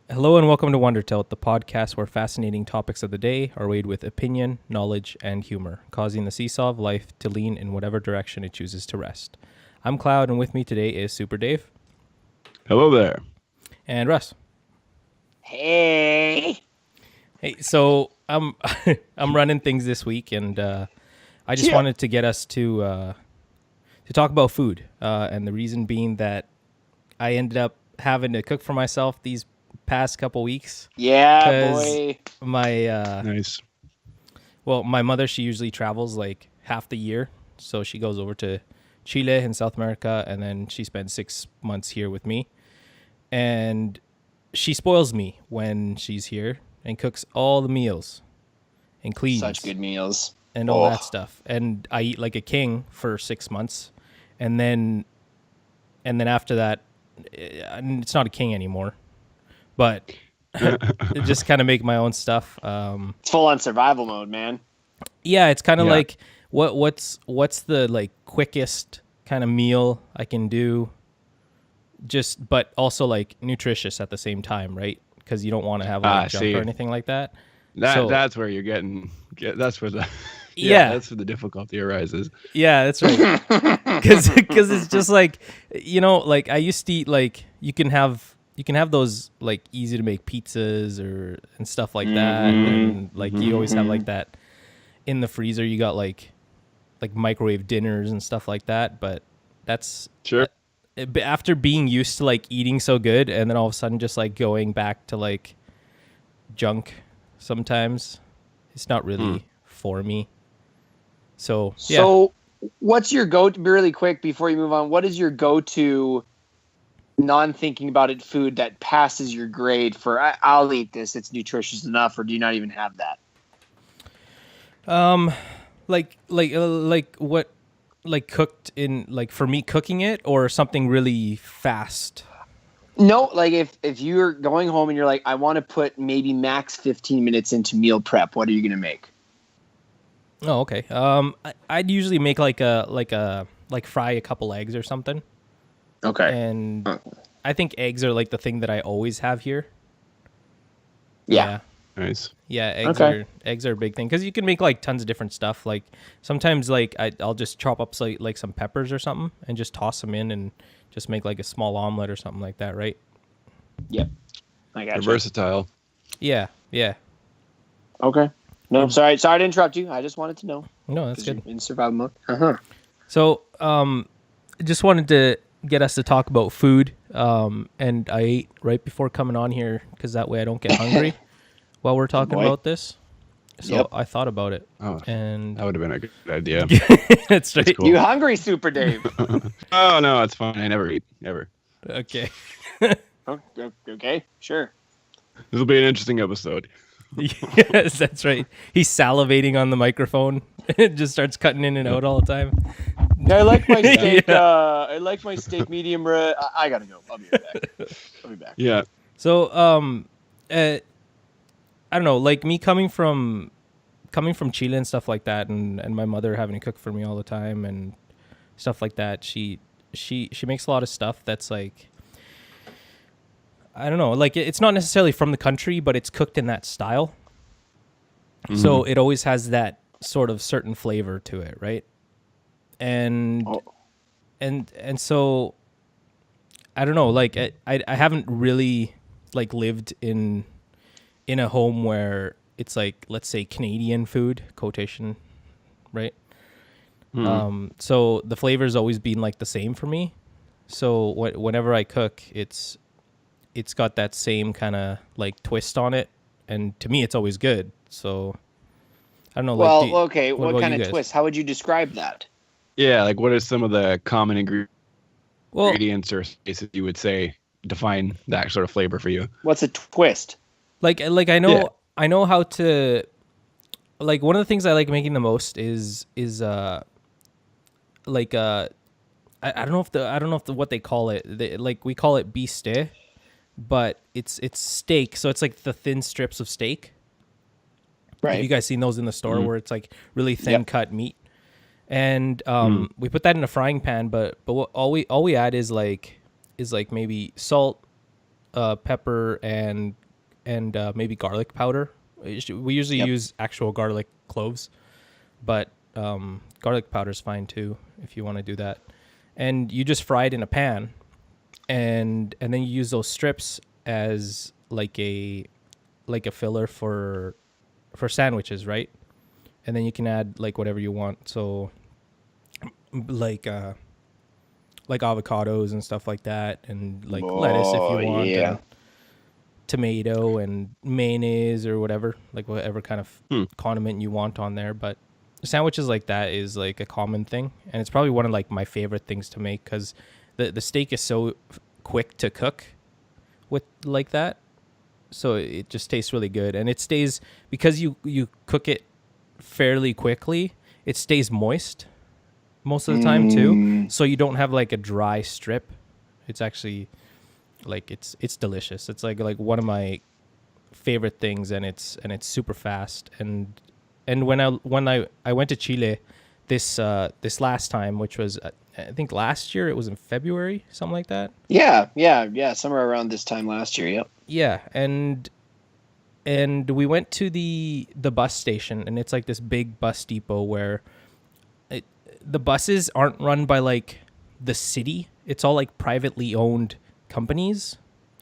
Hello and welcome to Wondertilt, the podcast where fascinating topics of the day are weighed with opinion, knowledge, and humor, causing the seesaw of life to lean in whatever direction it chooses to rest. I'm Cloud, and with me today is Super Dave Hello there. and Russ. Hey. Hey, so I'm I'm running things this week, and I just wanted to get us to talk about food, and the reason being that I ended up having to cook for myself these past couple weeks. Yeah, boy. My Nice. my mother, she usually travels like half the year, so she goes over to Chile in South America, and then she spends 6 months here with me, and she spoils me when she's here and cooks all the meals and cleans Such good meals. and all that stuff, and I eat like a king for 6 months, and then after that, it's not a king anymore, but just kind of make my own stuff. It's full on survival mode, man. Yeah, it's kind of Yeah. like what's the like quickest kind of meal I can do, just but also like nutritious at the same time, right? Because you don't want to have like junk see. or anything like that. That's where you're getting. That's where the Yeah. That's where the difficulty arises. Yeah, that's right. Because it's just like, like I used to eat like you can have those like easy to make pizzas and stuff like that, and like you always have like that in the freezer. You got like microwave dinners and stuff like that, but that's Sure. after being used to like eating so good, and then all of a sudden just like going back to like junk sometimes, it's not really for me. So yeah. So, what's your go-to, really quick before you move on, what is your go-to non-thinking about it food that passes your grade for, I'll eat this, it's nutritious enough, or do you not even have that? Like what, like cooked in, like for me cooking it, or something really fast? No, like if you're going home and you're like, I want to put maybe max 15 minutes into meal prep, what are you going to make? Oh, okay. I'd usually make like fry a couple eggs or something. Okay. And I think eggs are like the thing that I always have here. Yeah. Nice. Yeah, eggs are a big thing, because you can make like tons of different stuff. Like sometimes like I'll just chop up like some peppers or something and just toss them in and just make like a small omelet or something like that, right? Yep. I got You're you. versatile. Yeah. Okay. No, I'm sorry to interrupt you. I just wanted to know. No, that's 'Cause you're good. in survival mode. Uh-huh. So, just wanted to get us to talk about food. And I ate right before coming on here because that way I don't get hungry while we're talking boy. about this. So Yep. I thought about it, Oh, and that would have been a good idea. that's right. cool. You hungry, Super Dave? Oh no, it's fine. I never eat ever. Okay. Oh, okay, sure. This will be an interesting episode. Yes, that's right. He's salivating on the microphone. It just starts cutting in and out all the time. I like my steak. Yeah. I like my steak medium rare. I gotta go. I'll be right back. I'll be back. Yeah. So, I don't know, like me coming from Chile and stuff like that, and my mother having to cook for me all the time and stuff like that. She makes a lot of stuff that's like, I don't know, like it's not necessarily from the country, but it's cooked in that style. So it always has that sort of certain flavor to it, right? And and so I don't know, like I haven't really like lived in a home where it's like, let's say, Canadian food, quotation, right? So the flavor's always been like the same for me. So whenever I cook, it's got that same kind of like twist on it, and to me it's always good. So I don't know. Well, like, okay. what What about kind you of guys? twist? How would you describe that? Yeah. Like, what are some of the common Well, ingredients or spaces you would say define that sort of flavor for you? What's a twist? like I know how to, like, one of the things I like making the most is like I don't know if what they call it. Like we call it bistec, but it's steak. So it's like the thin strips of steak. Have you guys seen those in the store where it's like really thin cut meat? And we put that in a frying pan, but all we add is like maybe salt, pepper, and maybe garlic powder. We usually Yep. use actual garlic cloves, but garlic powder is fine too if you want to do that. And you just fry it in a pan, and then you use those strips as like a filler for sandwiches, right? And then you can add like whatever you want. So like avocados and stuff like that, and like lettuce if Oh, you want, yeah. and tomato and mayonnaise or whatever, like whatever kind of condiment you want on there. But sandwiches like that is like a common thing, and it's probably one of like my favorite things to make because the steak is so quick to cook with like that, so it just tastes really good, and it stays because you cook it fairly quickly. It stays moist most of the time too, so you don't have like a dry strip. It's actually like it's delicious. It's like one of my favorite things, and it's super fast. And when I went to Chile this last time, which was I think last year, it was in February, something like that. Yeah. Somewhere around this time last year. Yep. Yeah, and we went to the bus station, and it's like this big bus depot where the buses aren't run by like the city. It's all like privately owned companies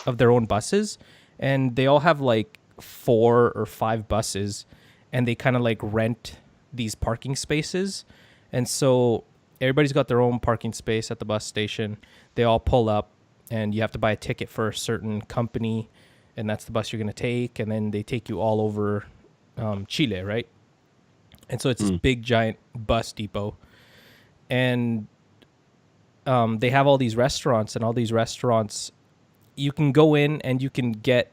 of their own buses, and they all have like 4 or 5 buses, and they kind of like rent these parking spaces. And so everybody's got their own parking space at the bus station. They all pull up, and you have to buy a ticket for a certain company, and that's the bus you're going to take, and then they take you all over Chile, right? And so it's this big giant bus depot, and they have all these restaurants, and all these restaurants you can go in and you can get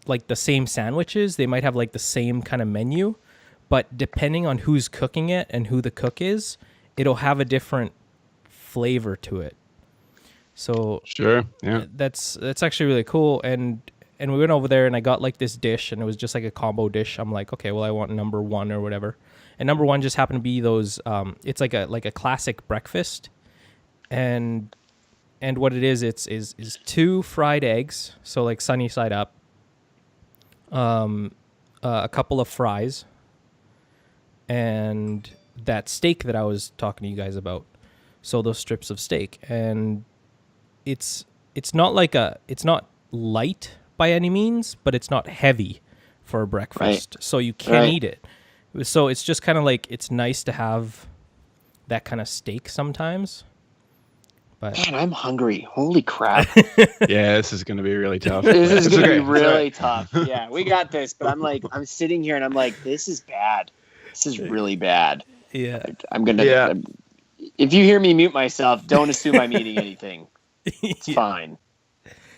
like the same sandwiches. They might have like the same kind of menu, but depending on who's cooking it and who the cook is, it'll have a different flavor to it. So Sure. Yeah. that's actually really cool. And we went over there, and I got like this dish, and it was just like a combo dish. I'm like, okay, well, I want number 1 or whatever. And number 1 just happened to be those it's like a classic breakfast. And what it is 2 fried eggs, so like sunny side up, a couple of fries, and that steak that I was talking to you guys about. So those strips of steak, and it's not light by any means, but it's not heavy for a breakfast, Right. so you can Right. eat it. So it's just kind of like, it's nice to have that kind of steak sometimes. But Man, I'm hungry. Holy crap. Yeah, this is going to be really tough. This is It's going to okay. be really tough. Yeah, we got this. But I'm sitting here and I'm like, this is bad. This is really bad. yeah. I'm going to, Yeah. if you hear me mute myself, don't assume I'm eating anything. It's fine.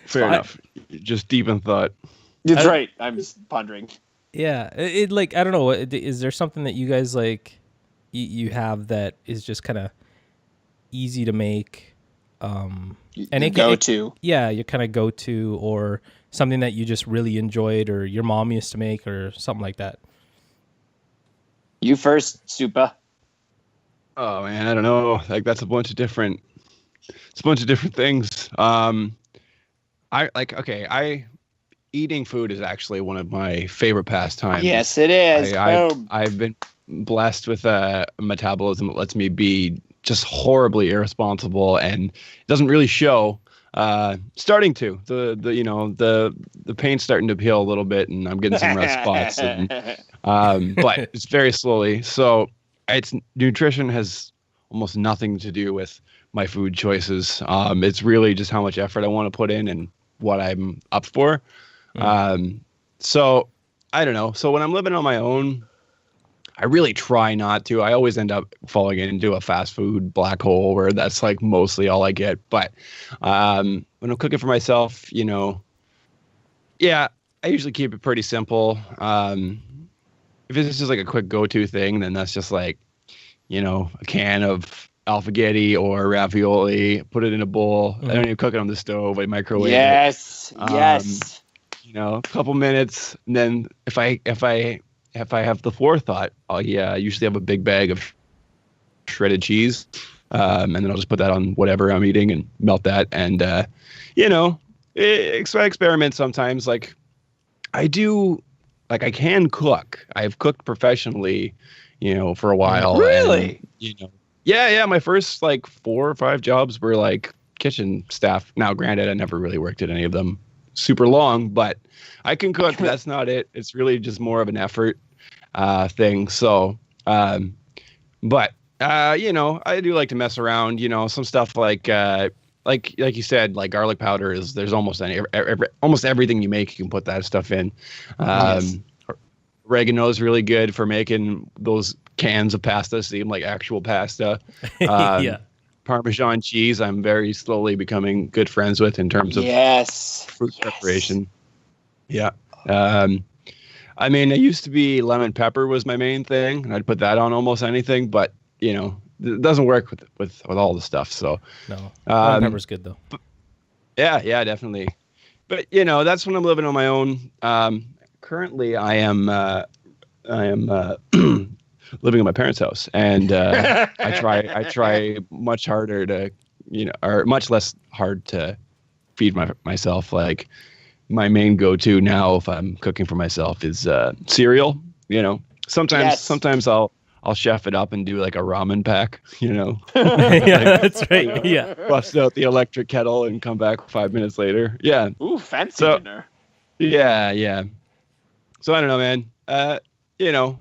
Fair enough. Just deep in thought. That's right. I'm just pondering. Yeah, it like, I don't know. Is there something that you guys like you have that is just kind of easy to make? And it Go to. Yeah, your kind of go to, or something that you just really enjoyed, or your mom used to make, or something like that. You first, Supa. Oh man, I don't know. Like that's a bunch of different. It's a bunch of different things. Eating food is actually one of my favorite pastimes. Yes, it is. Boom. I've been blessed with a metabolism that lets me be just horribly irresponsible, and it doesn't really show. Starting to the paint's starting to peel a little bit, and I'm getting some red spots. And, but it's very slowly. So it's nutrition has almost nothing to do with my food choices. It's really just how much effort I want to put in and what I'm up for. So I don't know. So when I'm living on my own, I really try not to. I always end up falling into a fast food black hole where that's like mostly all I get. But when I'm cooking for myself, I usually keep it pretty simple. If it's just like a quick go-to thing, then that's just like, a can of alfaghetti or ravioli, put it in a bowl. I don't even cook it on the stove. I microwave it. Yes. A couple minutes, and then if I have the forethought, I usually have a big bag of shredded cheese, and then I'll just put that on whatever I'm eating and melt that, and I experiment sometimes. Like I do, like I can cook. I've cooked professionally, for a while, and Really? yeah. My first like 4 or 5 jobs were like kitchen staff. Now, granted, I never really worked at any of them super long, but I can cook. That's not it. It's really just more of an effort thing. So, but I do like to mess around. Some stuff like you said, like garlic powder is there's almost almost everything you make you can put that stuff in. Yes. Oregano is really good for making those cans of pasta seem like actual pasta. Yeah. Parmesan cheese, I'm very slowly becoming good friends with in terms of Yes. food Yes. preparation. Yeah. Um, I mean, it used to be lemon pepper was my main thing, and I'd put that on almost anything, but it doesn't work with all the stuff. So, No. Lemon um, pepper's good though. yeah, definitely. But that's when I'm living on my own. Currently, I am living in my parents' house, and I try much harder to or much less hard to feed myself. Like my main go-to now, if I'm cooking for myself, is cereal. Sometimes Yes. sometimes I'll chef it up and do like a ramen pack. Yeah, Like that's right. Yeah. bust out the electric kettle and come back 5 minutes later. Yeah. Ooh, fancy So dinner. yeah. So I don't know, man. You know,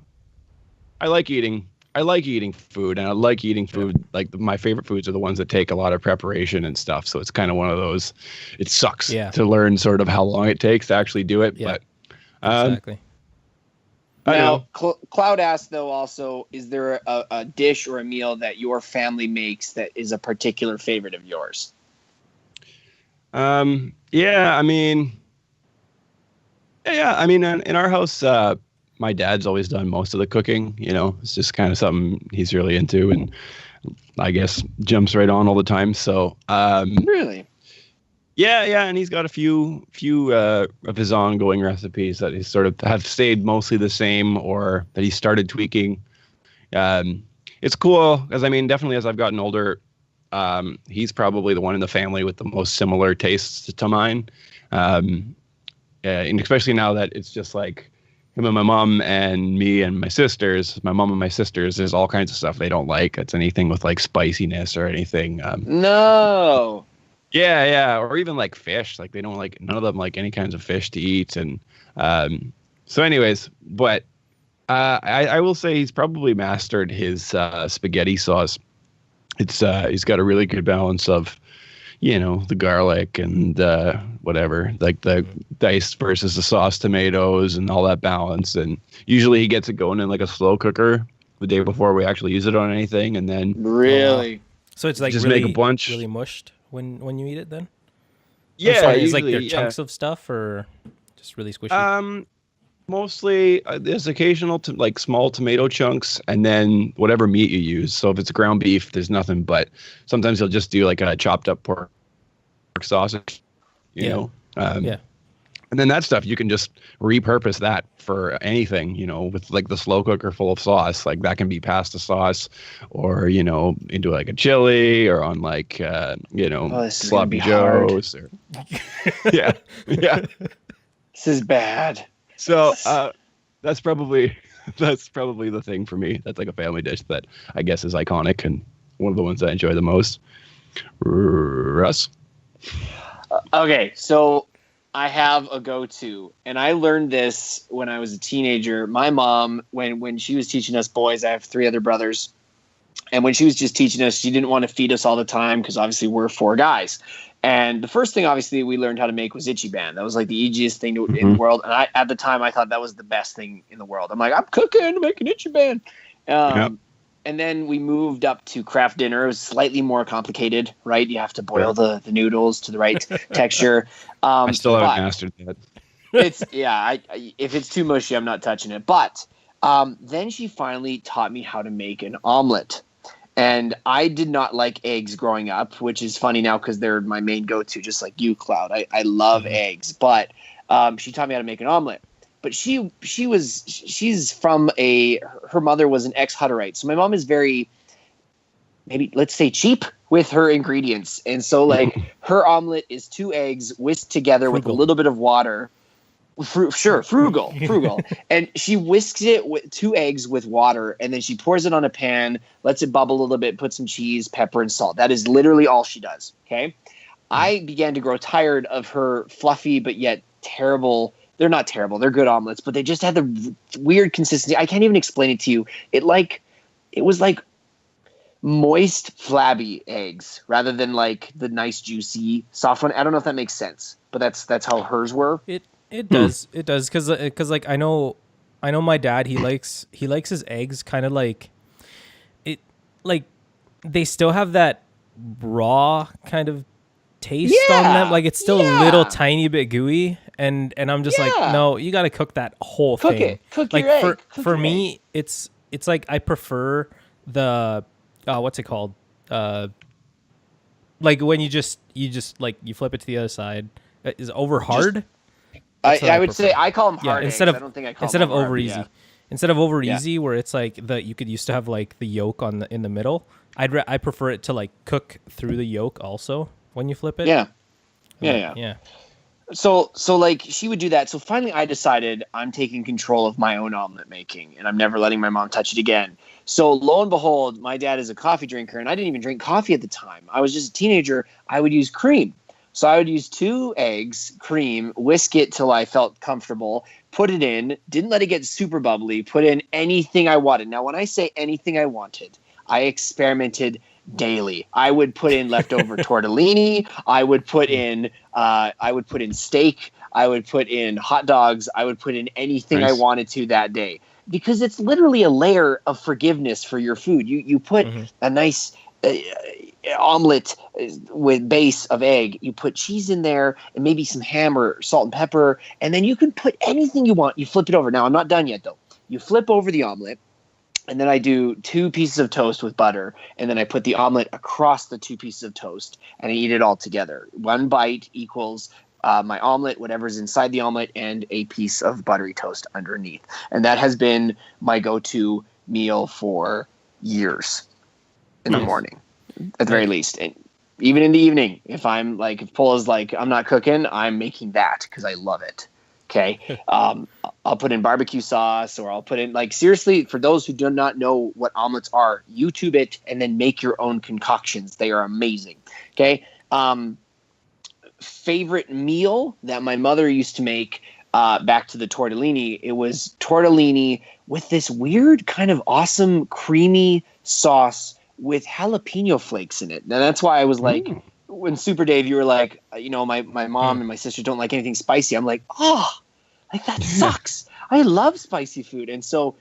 I like eating. I like eating food, and I like eating Yeah. food. Like my favorite foods are the ones that take a lot of preparation and stuff. So it's kind of one of those. It sucks Yeah. to learn sort of how long it takes to actually do it, Yeah. but um, Exactly. I don't Now, know. Cloud asked though also, is there a dish or a meal that your family makes that is a particular favorite of yours? Yeah, I mean, yeah. I mean, in our house, my dad's always done most of the cooking. It's just kind of something he's really into, and I guess jumps right on all the time. So, Really? yeah, and he's got a few of his ongoing recipes that he's sort of have stayed mostly the same, or that he started tweaking. It's cool because I mean, definitely as I've gotten older, he's probably the one in the family with the most similar tastes to mine. And especially now that it's just like him and my mom and me and my sisters. My mom and my sisters, there's all kinds of stuff they don't like. It's anything with like spiciness or anything. No. Yeah, or even like fish. Like they don't like none of them like any kinds of fish to eat. And so, anyways, but I will say he's probably mastered his spaghetti sauce. It's he's got a really good balance of the garlic and whatever, like the diced versus the sauce tomatoes and all that balance. And usually he gets it going in like a slow cooker the day before we actually use it on anything, and then Really? So it's like just really, make a bunch. really mushed when you eat it. Then I'm Yeah, sorry, is like usually, there yeah. chunks of stuff or just really squishy? Mostly there's occasional like small tomato chunks, and then whatever meat you use. So if it's ground beef, there's nothing, but sometimes he'll just do like a chopped up pork sausage, you Yeah. know. Yeah. And then that stuff you can just repurpose that for anything, with like the slow cooker full of sauce. Like that can be pasta sauce, or into like a chili, or on like this is gonna be sloppy hard. joes. Or yeah. This is bad. So that's probably the thing for me. That's like a family dish that I guess is iconic and one of the ones I enjoy the most. Russ. Okay, so I have a go-to, and I learned this when I was a teenager. My mom, when she was teaching us boys, I have 3 other brothers, and when she was just teaching us, she didn't want to feed us all the time because obviously we're 4 guys. And the first thing, obviously, we learned how to make was Ichiban. That was like the easiest thing in the world. And at the time, I thought that was the best thing in the world. I'm like, I'm cooking, making Ichiban. Yep. And then we moved up to craft dinner. It was slightly more complicated, right? You have to boil the noodles to the right texture. I still haven't mastered that. If it's too mushy, I'm not touching it. But then she finally taught me how to make an omelet. And I did not like eggs growing up, which is funny now because they're my main go-to, just like you, Cloud. I love eggs. But she taught me how to make an omelet. But she's from her mother was an ex-Hutterite. So my mom is very, maybe let's say cheap. with her ingredients. And so like her omelet is 2 eggs whisked together with a Frugal. little bit of water. Frugal. And she whisks it with 2 eggs with water, and then she pours it on a pan, lets it bubble a little bit, put some cheese, pepper, and salt. That is literally all she does. Okay. I began to grow tired of her fluffy but yet terrible. They're not terrible. They're good omelets, but they just had the weird consistency. I can't even explain it to you. It was like moist, flabby eggs rather than like the nice, juicy, soft one. I don't know if that makes sense, but that's how hers were. It does because like I know my dad, he likes his eggs kind of like it, like they still have that raw kind of taste on them, like it's still a little tiny bit gooey, and I'm just like, no, you got to cook that whole thing. Cook like your egg. Cook for your me egg. it's like I prefer the what's it called, like when you just like you flip it to the other side. Is over hard. I would say I call them hard instead eggs. of I don't think I call instead them of over hard, easy. yeah. Instead of over easy, where it's like you could used to have like the yolk in the middle. I prefer it to like cook through the yolk also when you flip it. Yeah. So like she would do that. So finally I decided I'm taking control of my own omelet making, and I'm never letting my mom touch it again. So lo and behold, my dad is a coffee drinker, and I didn't even drink coffee at the time. I was just a teenager. I would use cream. So I would use 2 eggs, cream, whisk it till I felt comfortable, put it in, didn't let it get super bubbly, put in anything I wanted. Now, when I say anything I wanted, I experimented daily. I would put in leftover tortellini. I would put in steak. I would put in hot dogs. I would put in anything I wanted to that day, because it's literally a layer of forgiveness for your food. You put a nice omelet with base of egg, you put cheese in there and maybe some ham or salt and pepper, and then you can put anything you want. You flip it over. Now I'm not done yet though. You flip over the omelet, and then I do 2 pieces of toast with butter, and then I put the omelet across the 2 pieces of toast, and I eat it all together. 1 bite equals my omelet, whatever's inside the omelet, and a piece of buttery toast underneath. And that has been my go-to meal for years in the morning, at the very least. And even in the evening, if Paula's like, I'm not cooking, I'm making that because I love it. Okay. I'll put in barbecue sauce, or I'll put in, like, seriously, for those who do not know what omelets are, YouTube it and then make your own concoctions. They are amazing. Okay. Favorite meal that my mother used to make, back to the tortellini, it was tortellini with this weird kind of awesome creamy sauce with jalapeno flakes in it. Now that's why I was like, when Super Dave, you were like, my mom and my sister don't like anything spicy. I'm like, like that sucks. I love spicy food. And so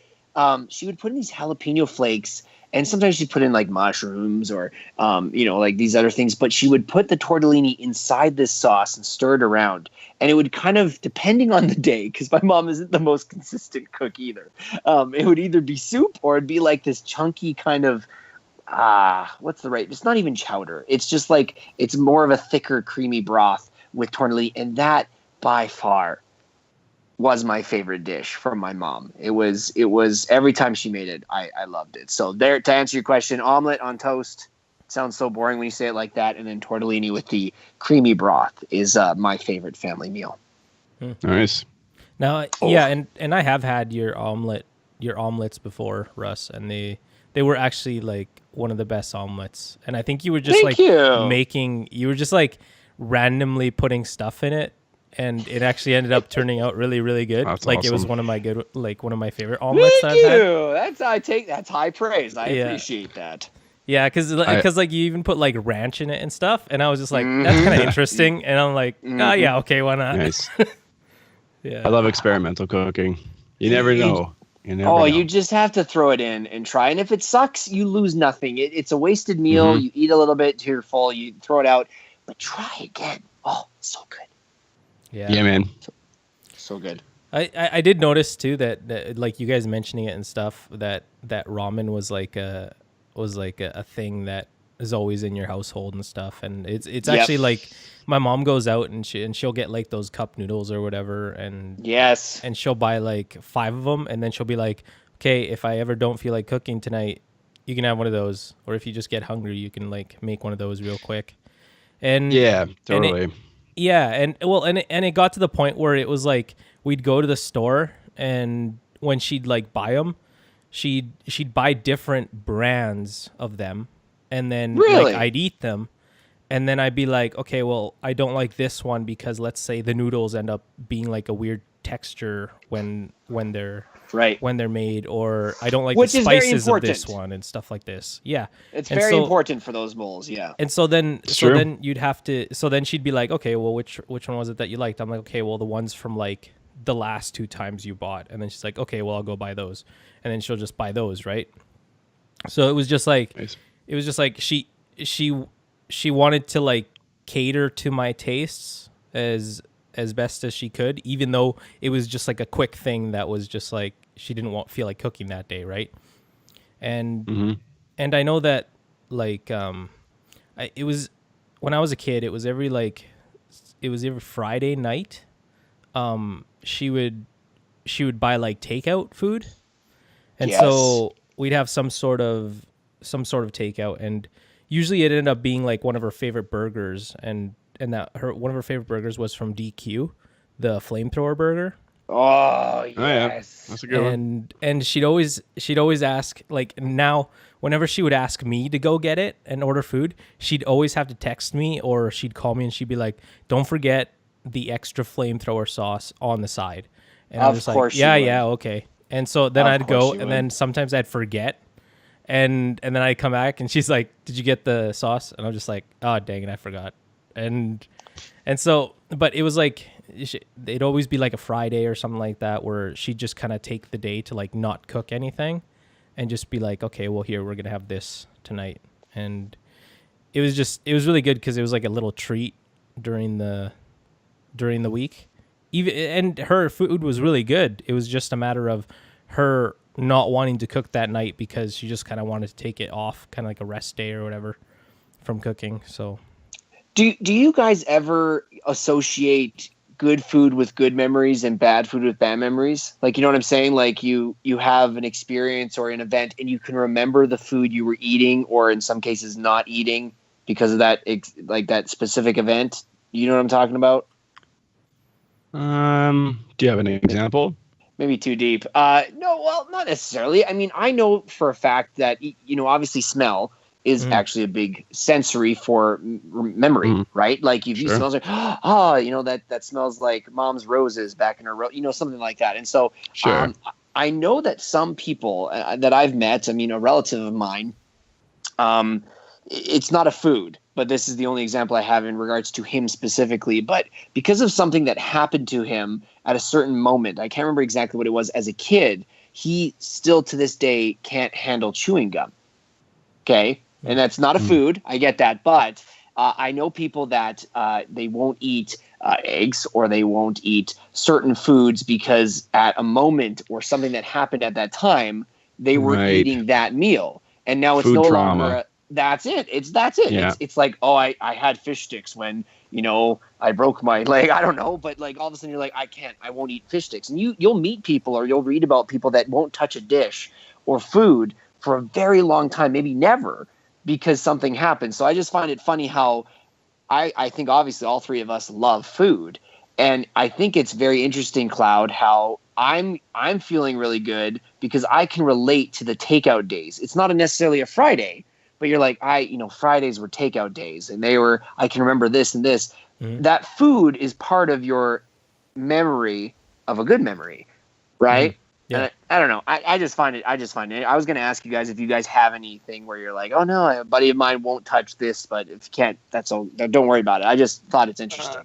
she would put in these jalapeno flakes, and sometimes she'd put in like mushrooms or, like these other things, but she would put the tortellini inside this sauce and stir it around. And it would kind of, depending on the day, because my mom isn't the most consistent cook either, it would either be soup or it'd be like this chunky kind of, what's the right? It's not even chowder. It's just like, it's more of a thicker, creamy broth with tortellini. And that by far was my favorite dish from my mom. It was every time she made it, I loved it. So there, to answer your question, omelet on toast sounds so boring when you say it like that. And then tortellini with the creamy broth is my favorite family meal. Nice. Now, yeah. And I have had your omelets before, Russ, and they were actually like one of the best omelets. And I think you were just you were just like randomly putting stuff in it, and it actually ended up turning out really, really good. That's like awesome. It was one of my favorite omelets that I've had. That's high praise. I appreciate that. Yeah, because like you even put like ranch in it and stuff, and I was just like, that's kind of interesting. And I'm like, yeah, okay, why not? Nice. Yeah, I love experimental cooking. You never know. You just have to throw it in and try. And if it sucks, you lose nothing. It's a wasted meal. You eat a little bit till you're full. You throw it out, but try again. Oh, so good. Yeah, man. So good. I did notice too that like you guys mentioning it and stuff, that ramen was like a thing that is always in your household and stuff. And it's actually like my mom goes out and she'll get like those cup noodles or whatever, and she'll buy like 5 of them, and then she'll be like, okay, if I ever don't feel like cooking tonight, you can have one of those, or if you just get hungry, you can like make one of those real quick. And Yeah, and totally. yeah, and well, and it got to the point where it was like we'd go to the store, and when she'd like buy them, she'd buy different brands of them, and then like Really? I'd eat them, and then I'd be like, okay, well, I don't like this one because let's say the noodles end up being like a weird texture Right. when they're made, or I don't like the Which is very spices of this important. one and stuff like this. Yeah, It's and very so important for those bowls. Yeah. and so then It's so true. then you'd have to so then she'd be like, okay, well, which one was it that you liked? I'm like, okay, well, the ones from like the last 2 times you bought. And then she's like, okay, well, I'll go buy those, and then she'll just buy those, right? So it was just like Nice. she wanted to like cater to my tastes as best as she could, even though it was just like a quick thing that was just like she didn't feel like cooking that day, right? And Mm-hmm. and I know that like it was when I was a kid, it was every Friday night. She would buy like takeout food, and Yes. so we'd have some sort of takeout, and usually it ended up being like one of her favorite burgers, and that one of her favorite burgers was from DQ, the flamethrower burger. Oh Oh yeah, yes. that's a good one. And she'd always ask, like, now whenever she would ask me to go get it and order food, she'd always have to text me, or she'd call me and she'd be like, don't forget the extra flamethrower sauce on the side. And I'm Of just course like, she yeah, would. yeah, okay. And so then Of I'd course go, she and would. then sometimes I'd forget, and then I'd come back and she's like, did you get the sauce? And I'm just like, oh dang it, I forgot. And so, but it was like it'd always be like a Friday or something like that where she'd just kind of take the day to like not cook anything, and just be like, okay, well, here, we're gonna have this tonight. And it was really good because it was like a little treat during the week. Even, and her food was really good. It was just a matter of her not wanting to cook that night because she just kind of wanted to take it off, kind of like a rest day or whatever, from cooking. So Do you guys ever associate good food with good memories and bad food with bad memories? Like, you know what I'm saying? Like you have an experience or an event and you can remember the food you were eating, or in some cases not eating, because of that like that specific event. You know what I'm talking about? Do you have an example? Maybe too deep. No, well, not necessarily. I mean, I know for a fact that, obviously smell is actually a big sensory for memory, right? Like if you Sure. smell like, that smells like mom's roses back in her, something like that. And so, Sure. I know that some people that I've met, I mean, a relative of mine, it's not a food, but this is the only example I have in regards to him specifically. But because of something that happened to him at a certain moment, I can't remember exactly what it was as a kid, he still to this day can't handle chewing gum. Okay. And that's not a food. I get that. But I know people that they won't eat eggs, or they won't eat certain foods because at a moment or something that happened at that time, they were Right. eating that meal. And now it's Food no trauma. longer that's it. That's it. Yeah. It's like, oh, I had fish sticks when, I broke my leg. I don't know. But like all of a sudden you're like, I won't eat fish sticks. And you'll meet people, or you'll read about people that won't touch a dish or food for a very long time, maybe never, because something happened. So I just find it funny how I think obviously all three of us love food. And I think it's very interesting, Cloud, how I'm feeling really good because I can relate to the takeout days. It's not necessarily a Friday, but you're like, Fridays were takeout days, and I can remember this and this. Mhm. That food is part of your memory of a good memory, right? Yeah. And I don't know. I just find it. I was going to ask you guys if you guys have anything where you're like, oh no, a buddy of mine won't touch this, but if you can't, that's all. Don't worry about it. I just thought it's interesting.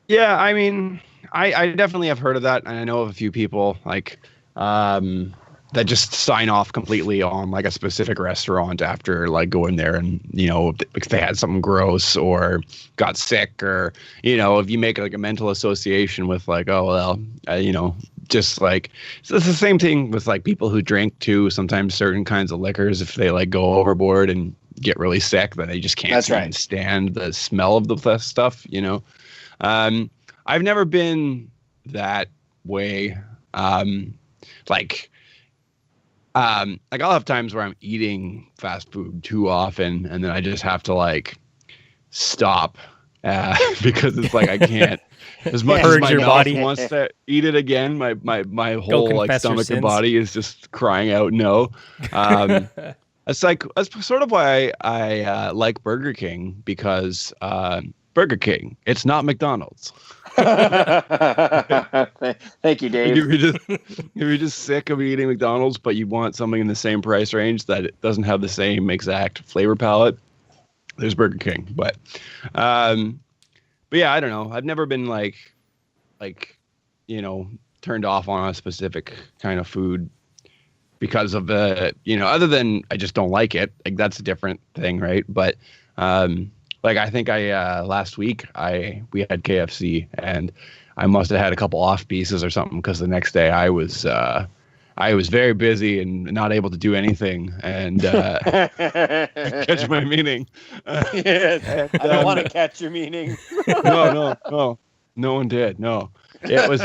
Yeah, I mean, I definitely have heard of that, and I know of a few people like that just sign off completely on like a specific restaurant after like going there, and if they had something gross or got sick, or if you make like a mental association with like, oh well, just like so it's the same thing with like people who drink too. Sometimes certain kinds of liquors, if they like go overboard and get really sick, then they just can't That's even right. stand the smell of the stuff. I've never been that way. Like like I'll have times where I'm eating fast food too often, and then I just have to like stop because it's like I can't. As much as Purge my your mouth body. wants to eat it again, my Go whole like confess your stomach and sins. body is just crying out no. It's like that's sort of why I like Burger King, because Burger King, it's not McDonald's. Thank you, Like Dave. if you're just sick of eating McDonald's, but you want something in the same price range that it doesn't have the same exact flavor palette, there's Burger King. But yeah, I don't know. I've never been like turned off on a specific kind of food because of other than I just don't like it. Like that's a different thing, right? But like I think last week we had KFC, and I must have had a couple off pieces or something, because the next day I was very busy and not able to do anything, and catch my meaning. Yes, I don't want to catch your meaning. No one did. No, it was.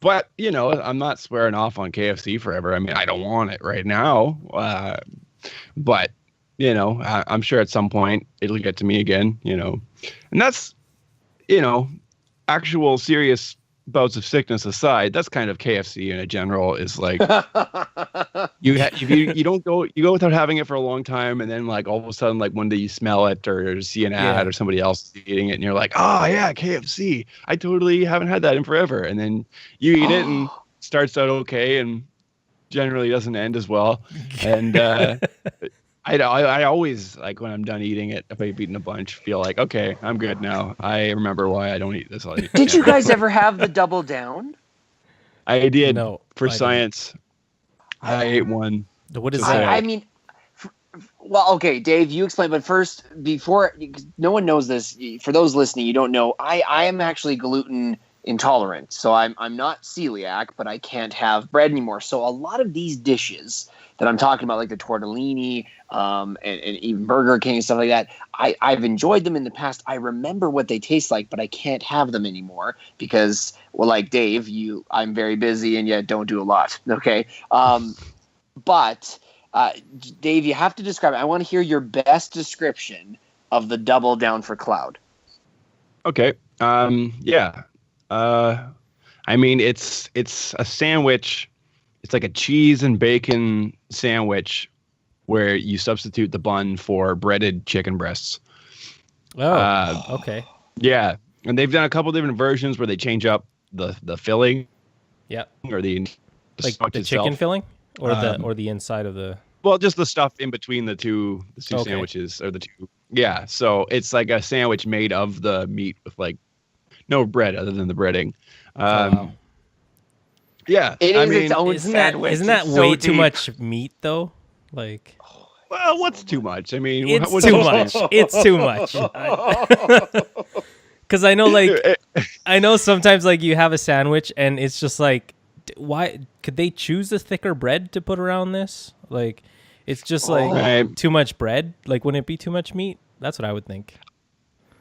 But I'm not swearing off on KFC forever. I mean, I don't want it right now, but I'm sure at some point it'll get to me again. And that's actual serious bouts of sickness aside, that's kind of KFC in a general, is like you go without having it for a long time, and then like all of a sudden, like one day you smell it or see an ad or somebody else eating it, and you're like, oh yeah, KFC, I totally haven't had that in forever. And then you eat it and it starts out okay and generally doesn't end as well. And I always, like, when I'm done eating it, if I've eaten a bunch, feel like, okay, I'm good now. I remember why I don't eat this. Did you guys ever have the double down? I did. No, for I science. I ate one. What is that? I mean, well, okay, Dave, you explain. But first, before, no one knows this. For those listening, you don't know. I am actually gluten intolerant, so I'm not celiac, but I can't have bread anymore. So a lot of these dishes that I'm talking about, like the tortellini, and even Burger King and stuff like that, I've enjoyed them in the past. I remember what they taste like, but I can't have them anymore because, well, like Dave, I'm very busy and yet don't do a lot. Okay. But Dave, you have to describe it. I want to hear your best description of the double down for Cloud. Okay. Yeah. I mean, it's a sandwich. It's like a cheese and bacon sandwich where you substitute the bun for breaded chicken breasts. Oh, okay. Yeah. And they've done a couple different versions where they change up the filling. Yeah. Or the Like the itself. chicken filling or the inside of the. Well, just the stuff in between the two sandwiches, or the two. Yeah. So it's like a sandwich made of the meat with like no bread other than the breading. Wow. Yeah, It is its own Isn't sandwich. Isn't that It's so way too deep. much meat though? Like, well, what's too much? I mean, it's what's too much. It's too much. Because I know sometimes like you have a sandwich and it's just like, why could they choose a thicker bread to put around this? Like, it's just like Right. too much bread. Like, wouldn't it be too much meat? That's what I would think.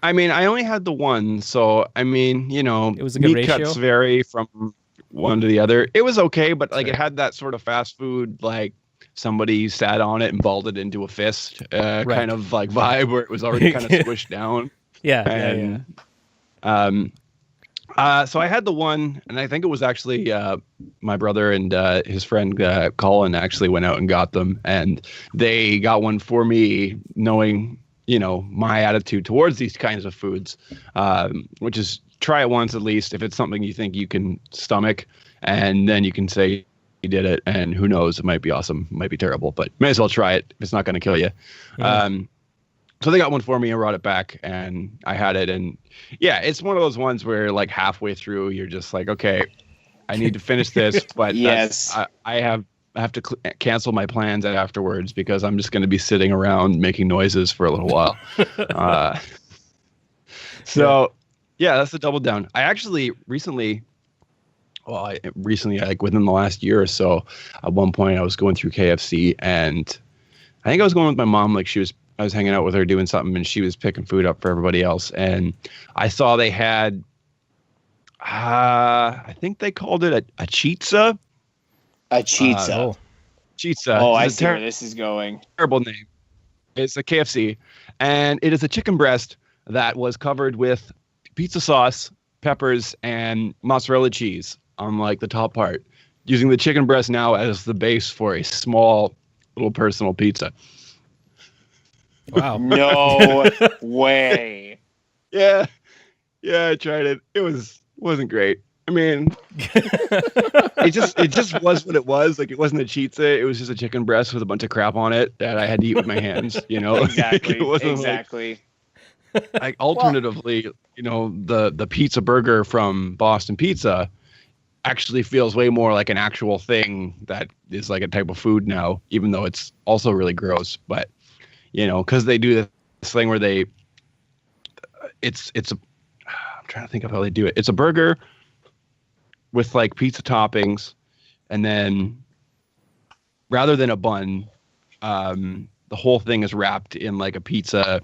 I mean, I only had the one, so I mean, It was a good meat ratio? cuts vary from one to the other. It was okay, but like it had that sort of fast food, like somebody sat on it and balled it into a fist, kind of like vibe where it was already kind of squished down. Yeah. And so I had the one, and I think it was actually my brother and his friend Colin actually went out and got them, and they got one for me, knowing my attitude towards these kinds of foods, which is try it once at least if it's something you think you can stomach, and then you can say you did it, and who knows, it might be awesome, it might be terrible, but may as well try it if it's not going to kill you. Yeah. So they got one for me and brought it back, and I had it, and yeah, it's one of those ones where like halfway through you're just like, okay, I need to finish this, but Yes. I have to cancel my plans afterwards because I'm just going to be sitting around making noises for a little while. So yeah, that's the double down. I actually recently, like within the last year or so, at one point I was going through KFC, and I think I was going with my mom. Like I was hanging out with her doing something, and she was picking food up for everybody else. And I saw they had, I think they called it a chizza. A chizza. Pizza. Oh, I It's a see where this is going. terrible name. It's a KFC, and it is a chicken breast that was covered with pizza sauce, peppers, and mozzarella cheese on like the top part, using the chicken breast now as the base for a small little personal pizza. Wow. No way. Yeah, yeah, I tried it. Wasn't great. I mean, it just was what it was. Like it wasn't a pizza. It was just a chicken breast with a bunch of crap on it that I had to eat with my hands. You know, Exactly. it wasn't Exactly. like alternatively, you know, the pizza burger from Boston Pizza actually feels way more like an actual thing that is like a type of food now, even though it's also really gross. But you know, because they do this thing where it's a I'm trying to think of how they do it. It's a burger with like pizza toppings, and then rather than a bun, the whole thing is wrapped in like a pizza,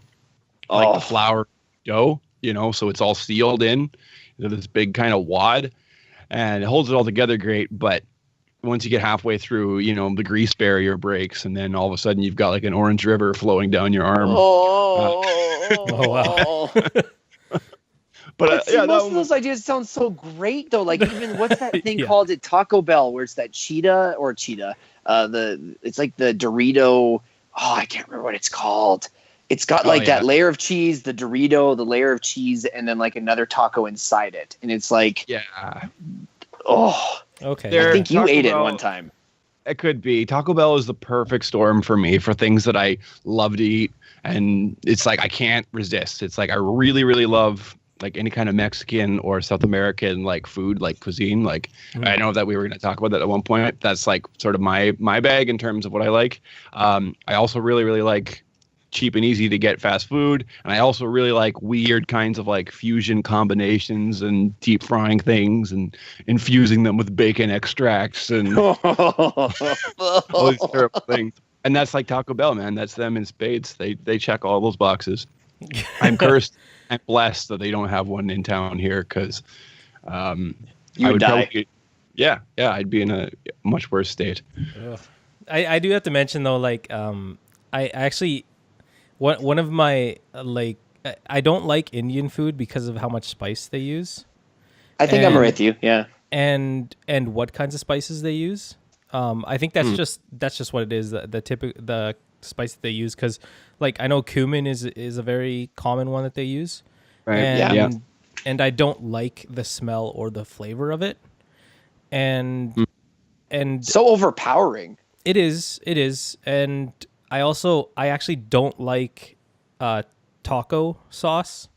like the flour dough, you know, so it's all sealed in this big kind of wad, and it holds it all together great. But once you get halfway through, you know, the grease barrier breaks, and then all of a sudden you've got like an orange river flowing down your arm. Oh, wow. But See, yeah, most of those ideas sound so great, though. Like, even what's that thing Yeah. called at Taco Bell, where it's that cheetah? It's like the Dorito. Oh, I can't remember what it's called. It's got like that layer of cheese, the Dorito, the layer of cheese, and then like another taco inside it, and it's like, yeah. oh, Okay. I think you Taco ate it Bell- one time. It could be. Taco Bell is the perfect storm for me for things that I love to eat, and it's like I can't resist. It's like I really, really love like any kind of Mexican or South American like food, like cuisine. Like I know that we were going to talk about that at one point. That's like sort of my bag in terms of what I like. I also really, really like cheap and easy to get fast food, and I also really like weird kinds of like fusion combinations and deep frying things and infusing them with bacon extracts and all these terrible things. And that's like Taco Bell, man. That's them in spades. They check all those boxes. I'm cursed. I'm blessed that they don't have one in town here because You would die. I'd be in a much worse state. Ugh. I do have to mention though, like, I actually, one of my like, I don't like Indian food because of how much spice they use. I think I'm with you. Yeah. And what kinds of spices they use. I think that's just what it is. The spice that they use, because like I know cumin is a very common one that they use, Right. and I don't like the smell or the flavor of it, and So overpowering. it is, and I actually don't like taco sauce,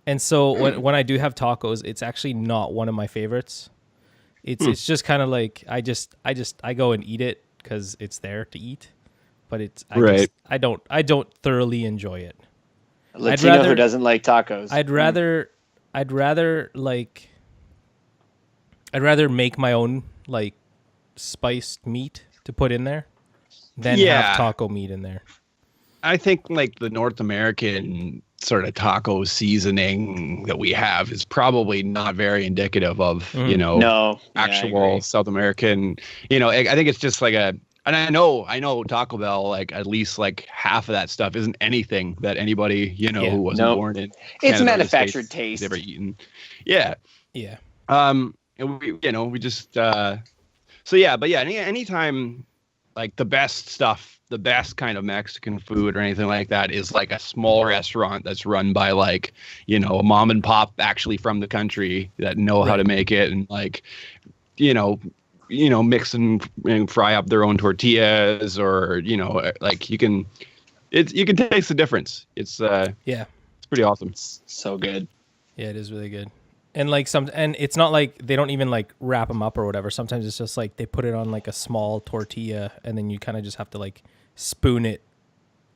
and so when I do have tacos, it's actually not one of my favorites. It's just kind of like I go and eat it because it's there to eat, but I don't thoroughly enjoy it. Latino who doesn't like tacos. I'd rather make my own like spiced meat to put in there than have taco meat in there. I think like the North American sort of taco seasoning that we have is probably not very indicative of, you know, actual South American, you know, I think it's just like and I know Taco Bell, like at least like half of that stuff isn't anything that anybody, you know, who wasn't born in Canada it's manufactured States taste. has ever eaten. Yeah. Yeah. And we just, so yeah, but yeah, anytime like the best kind of Mexican food or anything like that is like a small restaurant that's run by like, you know, a mom and pop actually from the country that know how to make it and like, you know, mix and fry up their own tortillas or, you know, like you can taste the difference. It's pretty awesome. So good. Yeah, it is really good. And like and it's not like they don't even like wrap them up or whatever. Sometimes it's just like they put it on like a small tortilla and then you kind of just have to like spoon it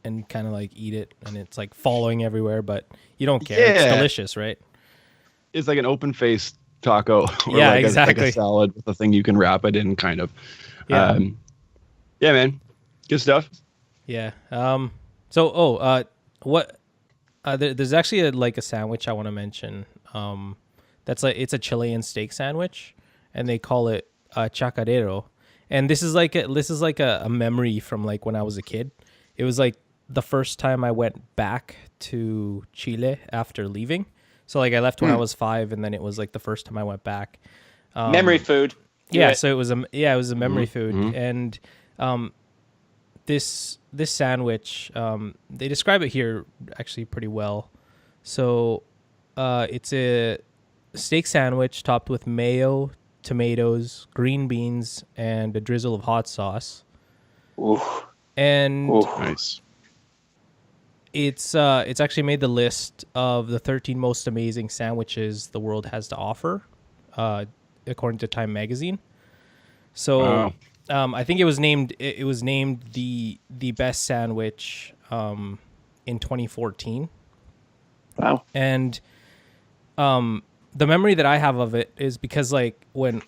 and kind of like eat it, and it's like falling everywhere, but you don't care. It's delicious, right? It's like an open faced taco or exactly. like a salad with a thing you can wrap it in kind of. Yeah, man. Good stuff. Yeah. There's actually a sandwich I want to mention. That's like, it's a Chilean steak sandwich, and they call it chacarero, And this is like a memory from like when I was a kid. It was like the first time I went back to Chile after leaving. So like I left when I was 5, and then it was like the first time I went back. Memory food. Yeah, It. so it was a memory food, and this sandwich, they describe it here actually pretty well. So it's a steak sandwich topped with mayo, tomatoes, green beans, and a drizzle of hot sauce. Oof. And Oof. Nice. it's actually made the list of the 13 most amazing sandwiches the world has to offer, according to Time magazine. So Wow. I think it was named the best sandwich in 2014. Wow. And the memory that I have of it is because like when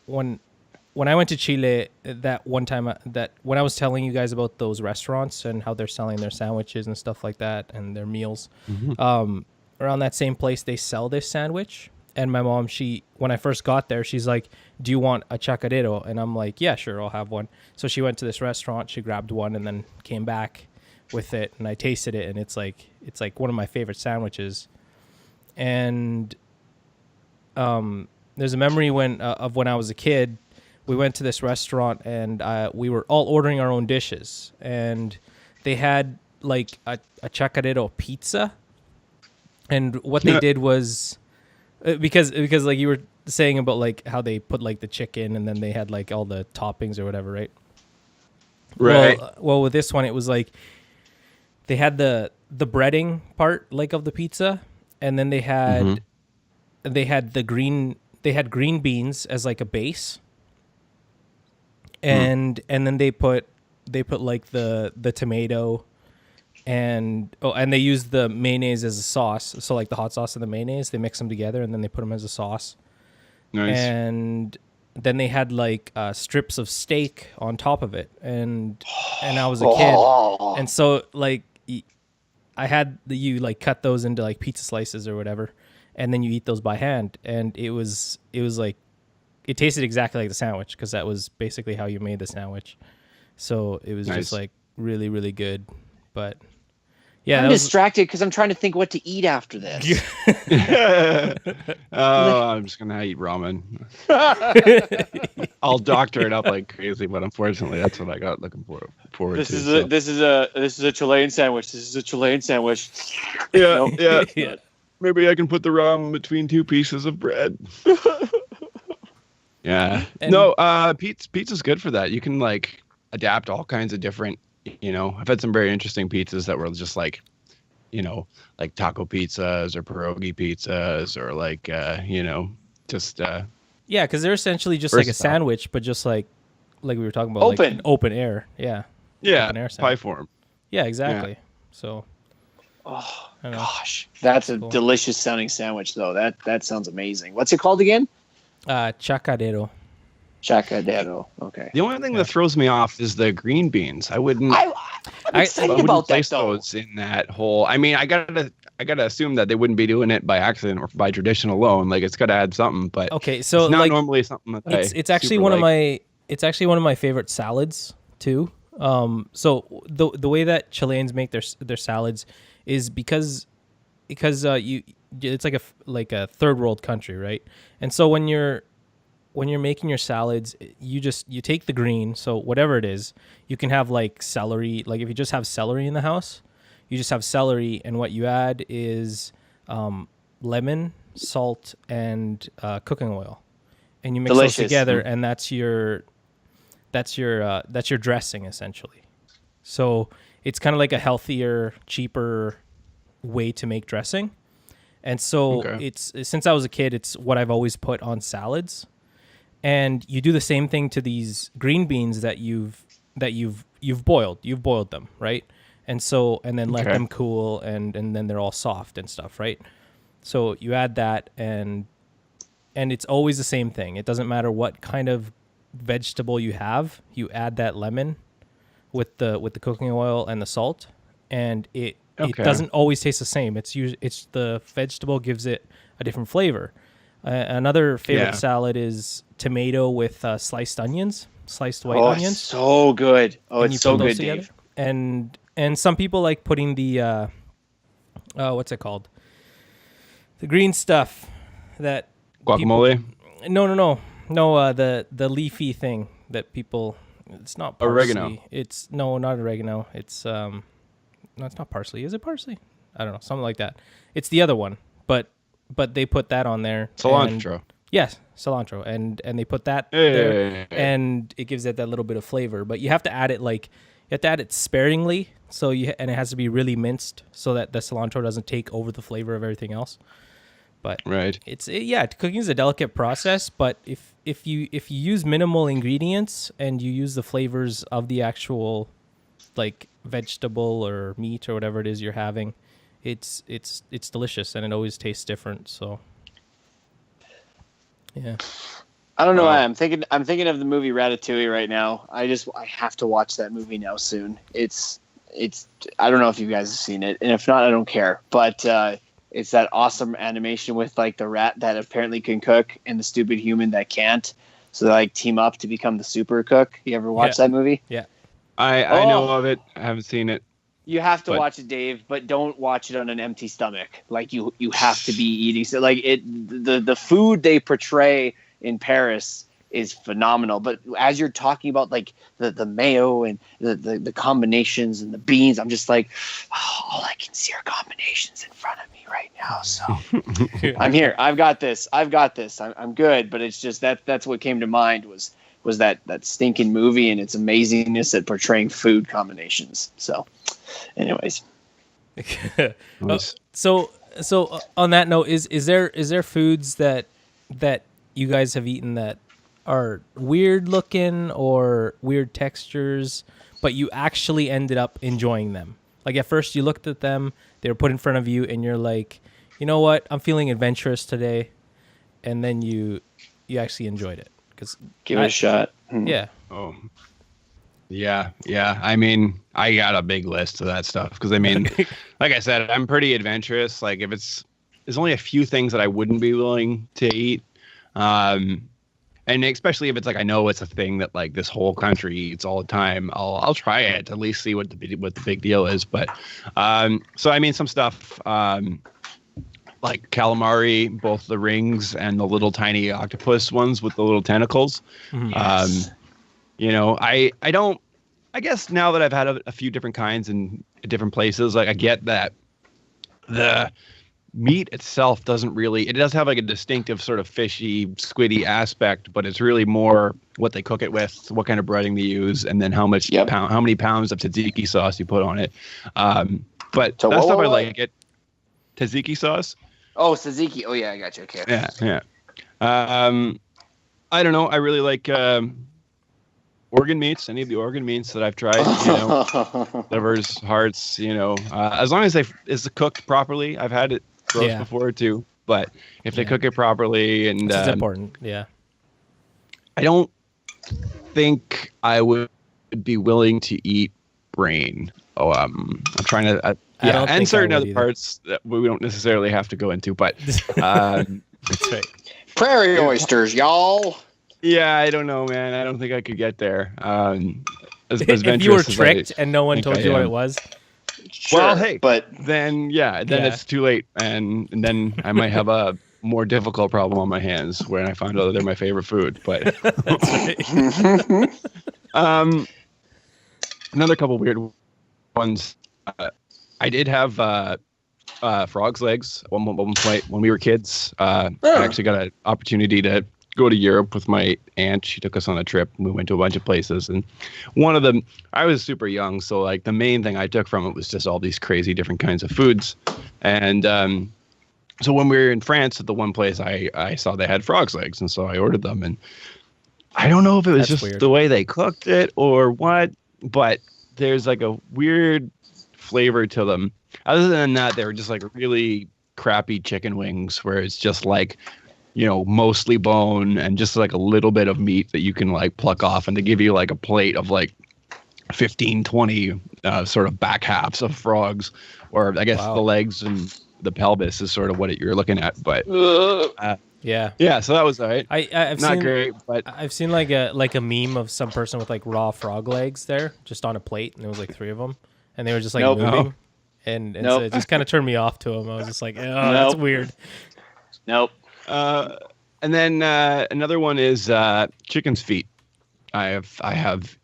I went to Chile that one time, that when I was telling you guys about those restaurants and how they're selling their sandwiches and stuff like that and their meals, around that same place they sell this sandwich. And my mom, when I first got there, she's like, "Do you want a chacarero?" And I'm like, "Yeah, sure, I'll have one." So she went to this restaurant, she grabbed one, and then came back with it, and I tasted it, and it's like one of my favorite sandwiches. And there's a memory of when I was a kid. We went to this restaurant, and we were all ordering our own dishes, and they had like a chacarero pizza. And what they did was, because like you were saying about like how they put like the chicken and then they had like all the toppings or whatever, right? Right. Well, with this one, it was like they had the breading part like of the pizza, and then they had green beans as like a base, and then they put like the tomato. And they use the mayonnaise as a sauce. So like the hot sauce and the mayonnaise, they mix them together and then they put them as a sauce. Nice. And then they had like strips of steak on top of it. And I was a kid, and so like I had you like cut those into like pizza slices or whatever, and then you eat those by hand. And it was like it tasted exactly like the sandwich, because that was basically how you made the sandwich. So it was just like really, really good. But yeah, I'm distracted because I'm trying to think what to eat after this. Oh, I'm just gonna eat ramen. I'll doctor it up like crazy, but unfortunately, that's what I got looking forward This to. is a Chilean sandwich. This is a Chilean sandwich. Yeah, Nope. yeah. Yeah. Maybe I can put the ramen between two pieces of bread. Yeah. And- No, pizza's good for that. You can like adapt all kinds of different, I've had some very interesting pizzas that were just like, like taco pizzas or pierogi pizzas or like, just yeah, because they're essentially just like a Versatile. sandwich, but just like we were talking about, like Open. an open air. Yeah. yeah, Open air pie sandwich. form. Yeah, exactly. So Oh I don't know. gosh, that's a Cool. delicious sounding sandwich though. That sounds amazing. What's it called again? Chacarero. Chacadero. Okay. The only thing that throws me off is the green beans. I'm excited wouldn't about place that though. those in that whole. I mean, I gotta assume that they wouldn't be doing it by accident or by tradition alone. Like it's gotta add something, but Okay, so it's not like normally something that it's actually one of my favorite salads too. So the way that Chileans make their salads is because it's like a third world country, right? And so when you're making your salads, you take the green, so whatever it is, you can have like celery. Like if you just have celery in the house, you just have celery, and what you add is lemon, salt, and cooking oil, and you mix Delicious. those together, and that's your dressing essentially. So it's kind of like a healthier, cheaper way to make dressing. And so Okay. it's, since I was a kid, it's what I've always put on salads. And you do the same thing to these green beans that you've boiled. You've boiled them, right? And then let Okay. them cool, and then they're all soft and stuff, right? So you add that, and it's always the same thing. It doesn't matter what kind of vegetable you have. You add that lemon with the cooking oil and the salt, and it Okay. doesn't always taste the same. It's the vegetable gives it a different flavor. Another favorite Yeah. salad is tomato with sliced onions. sliced white Oh, onions. it's so good. Oh, And it's you so put those good, together. Dave. And some people like putting the what's it called? The green stuff that Guacamole, no, the leafy thing that people. It's not parsley. Oregano. It's not oregano. It's no, it's not parsley. Is it parsley? I don't know, something like that. It's the other one, but they put that on there. cilantro. Yes, cilantro, and they put that there, Hey. and it gives it that little bit of flavor. But you have to add it sparingly, and it has to be really minced so that the cilantro doesn't take over the flavor of everything else. But Right. cooking is a delicate process. But if you use minimal ingredients and you use the flavors of the actual like vegetable or meat or whatever it is you're having, it's delicious and it always tastes different. So yeah. I don't know Wow. why I'm thinking of the movie Ratatouille right now. I have to watch that movie now soon. It's I don't know if you guys have seen it, and if not, I don't care. But it's that awesome animation with like the rat that apparently can cook and the stupid human that can't. So they like team up to become the super cook. You ever watch that movie? Yeah. I know of it. I haven't seen it. You have to But- watch it, Dave, but don't watch it on an empty stomach. Like you have to be eating. So like the food they portray in Paris is phenomenal. But as you're talking about like the mayo and the combinations and the beans, I'm just like, all I can see are combinations in front of me right now. So I'm here. I've got this. I'm good. But it's just that's what came to mind was that stinking movie and its amazingness at portraying food combinations. So anyways. Nice. So on that note, is there foods that you guys have eaten that are weird looking or weird textures, but you actually ended up enjoying them? Like at first you looked at them, they were put in front of you, and you're like, you know what, I'm feeling adventurous today, and then you actually enjoyed it. Give it a shot. Yeah. Oh. Yeah. I mean, I got a big list of that stuff because I mean, like I said, I'm pretty adventurous. Like if there's only a few things that I wouldn't be willing to eat. And especially if it's like I know it's a thing that like this whole country eats all the time, I'll try it to at least see what the big deal is. But so I mean, some stuff like calamari, both the rings and the little tiny octopus ones with the little tentacles. Yes. You know, I guess now that I've had a few different kinds in different places, like I get that the meat itself it does have like a distinctive sort of fishy, squiddy aspect, but it's really more what they cook it with, what kind of breading they use, and then how many pounds of tzatziki sauce you put on it. But So that stuff I what? like it. Tzatziki sauce. Oh, tzatziki. Oh yeah, I got you. Okay. Yeah. I don't know. I really like organ meats. Any of the organ meats that I've tried, you know, livers, hearts, you know, as long as it's cooked properly. I've had it roast before too, but if they cook it properly and This is important. Yeah. I don't think I would be willing to eat brain. Oh, I'm trying to, don't and think certain I would other either. parts that we don't necessarily have to go into, but That's right. Prairie oysters, y'all. yeah, I don't know, man. I don't think I could get there. As If you were adventurous as I tricked and no one think told I you what am. it was, Sure, Well, hey, but then Yeah. it's too late, and then I might have a more difficult problem on my hands when I find out that they're my favorite food. But another couple weird ones. I did have frog's legs at one point when we were kids. I actually got an opportunity to go to Europe with my aunt. She took us on a trip. We went to a bunch of places, and one of them, I was super young, so like the main thing I took from it was just all these crazy different kinds of foods. And so when we were in France at the one place, I saw they had frog's legs, and so I ordered them. And I don't know if it was That's just weird. the way they cooked it or what, but there's like a weird flavor to them. Other than that, they were just like really crappy chicken wings where it's just like, you know, mostly bone and just like a little bit of meat that you can like pluck off, and they give you like a plate of like 15, 20 sort of back halves of frogs, or I guess Wow. the legs and the pelvis is sort of what you're looking at. But Yeah. Yeah, so that was all right. I've Not seen great, but I've seen like a meme of some person with like raw frog legs there just on a plate, and there was like 3 of them, and they were just like Nope. moving, and so Nope. it just kind of turned me off to them. I was just like, oh, that's Nope. weird. Nope. and then another one is chicken's feet. I have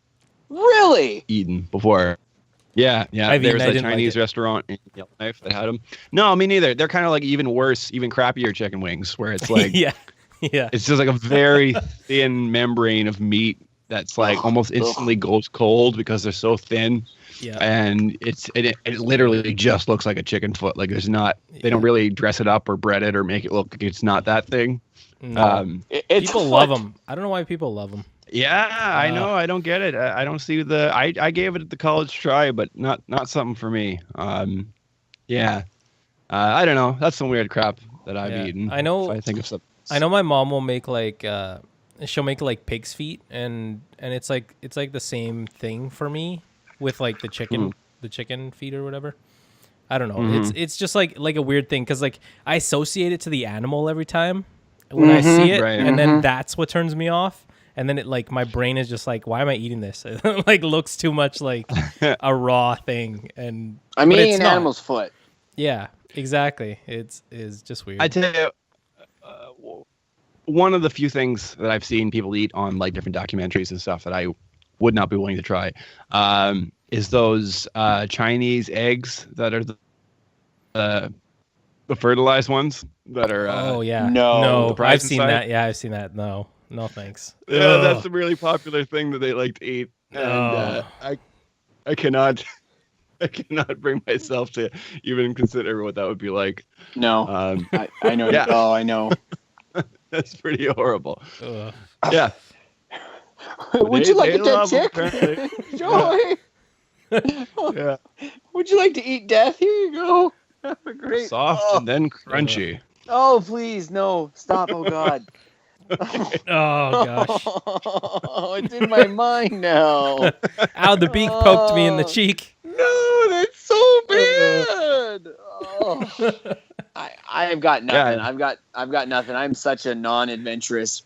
Really? eaten before. Yeah. I've There eaten, was I a didn't like Chinese it. restaurant in Yellowknife that had them. No, me neither. They're kind of like even worse, even crappier chicken wings, where it's like yeah. it's just like a very thin membrane of meat that's like almost instantly goes cold because they're so thin. Yeah. And it literally just looks like a chicken foot. Like there's not, they don't really dress it up or bread it or make it look like it's not that thing. No. It's People love them. I don't know why people love them. Yeah, I know. I don't get it. I don't see I gave it the college try, but not something for me. Yeah. I don't know. That's some weird crap that I've Yeah. eaten. I know. If I think of something. I know my mom will make like she'll make like pig's feet, and it's like the same thing for me with like the chicken feet or whatever. I don't know. It's just like a weird thing because like I associate it to the animal every time when I see it, Right. and then that's what turns me off. And then it like my brain is just like, why am I eating this? It like looks too much like a raw thing, and I'm but eating it's an not. animal's foot. Yeah, exactly. Is just weird. I tell you, one of the few things that I've seen people eat on like different documentaries and stuff that I would not be willing to try is those Chinese eggs that are the fertilized ones that are. Oh yeah. No. The prize I've seen inside? that. Yeah, I've seen that. No, thanks. Yeah, that's a really popular thing that they like to eat, and Oh. I cannot. I cannot bring myself to even consider what that would be like. No. I know. Yeah. Oh, I know. That's pretty horrible. Ugh. Yeah. Would you like a dead love 'em, chick? apparently. Joy. Yeah. Would you like to eat death? Here you go. Have a great. Soft Oh, and then crunchy. oh, please, no. Stop. Oh, God. Oh gosh. Oh, it's in my mind now. Ow! The beak poked me in the cheek. No, that's so bad. Oh. I've got nothing. Yeah. I've got nothing. I'm such a non-adventurous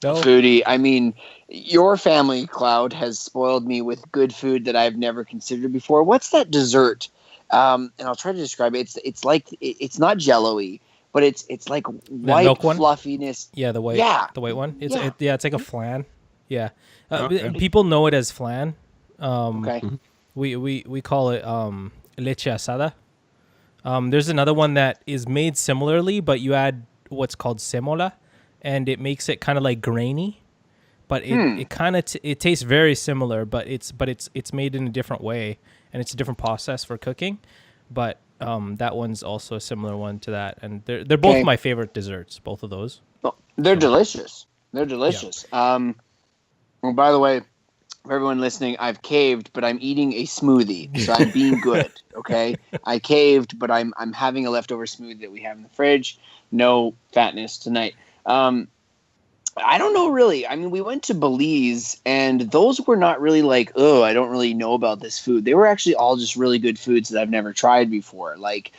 No. foodie. I mean, your family, Cloud, has spoiled me with good food that I've never considered before. What's that dessert? And I'll try to describe it. It's like it's not jello-y, but it's like white milk one? fluffiness. Yeah, the white. Yeah. The white one. It's Yeah. it's like a flan. Yeah. Okay. People know it as flan. Okay. We call it leche asada. There's another one that is made similarly, but you add what's called semola, and it makes it kind of like grainy. But it kind of it tastes very similar, but it's made in a different way, and it's a different process for cooking. But that one's also a similar one to that, and they're both Okay. my favorite desserts. Both of those. Well, they're delicious. They're delicious. Well, by the way, for everyone listening, I've caved, but I'm eating a smoothie, so I'm being good. Okay, I caved, but I'm having a leftover smoothie that we have in the fridge. No fatness tonight. I don't know really. I mean, we went to Belize, and those were not really like, oh, I don't really know about this food. They were actually all just really good foods that I've never tried before. Like,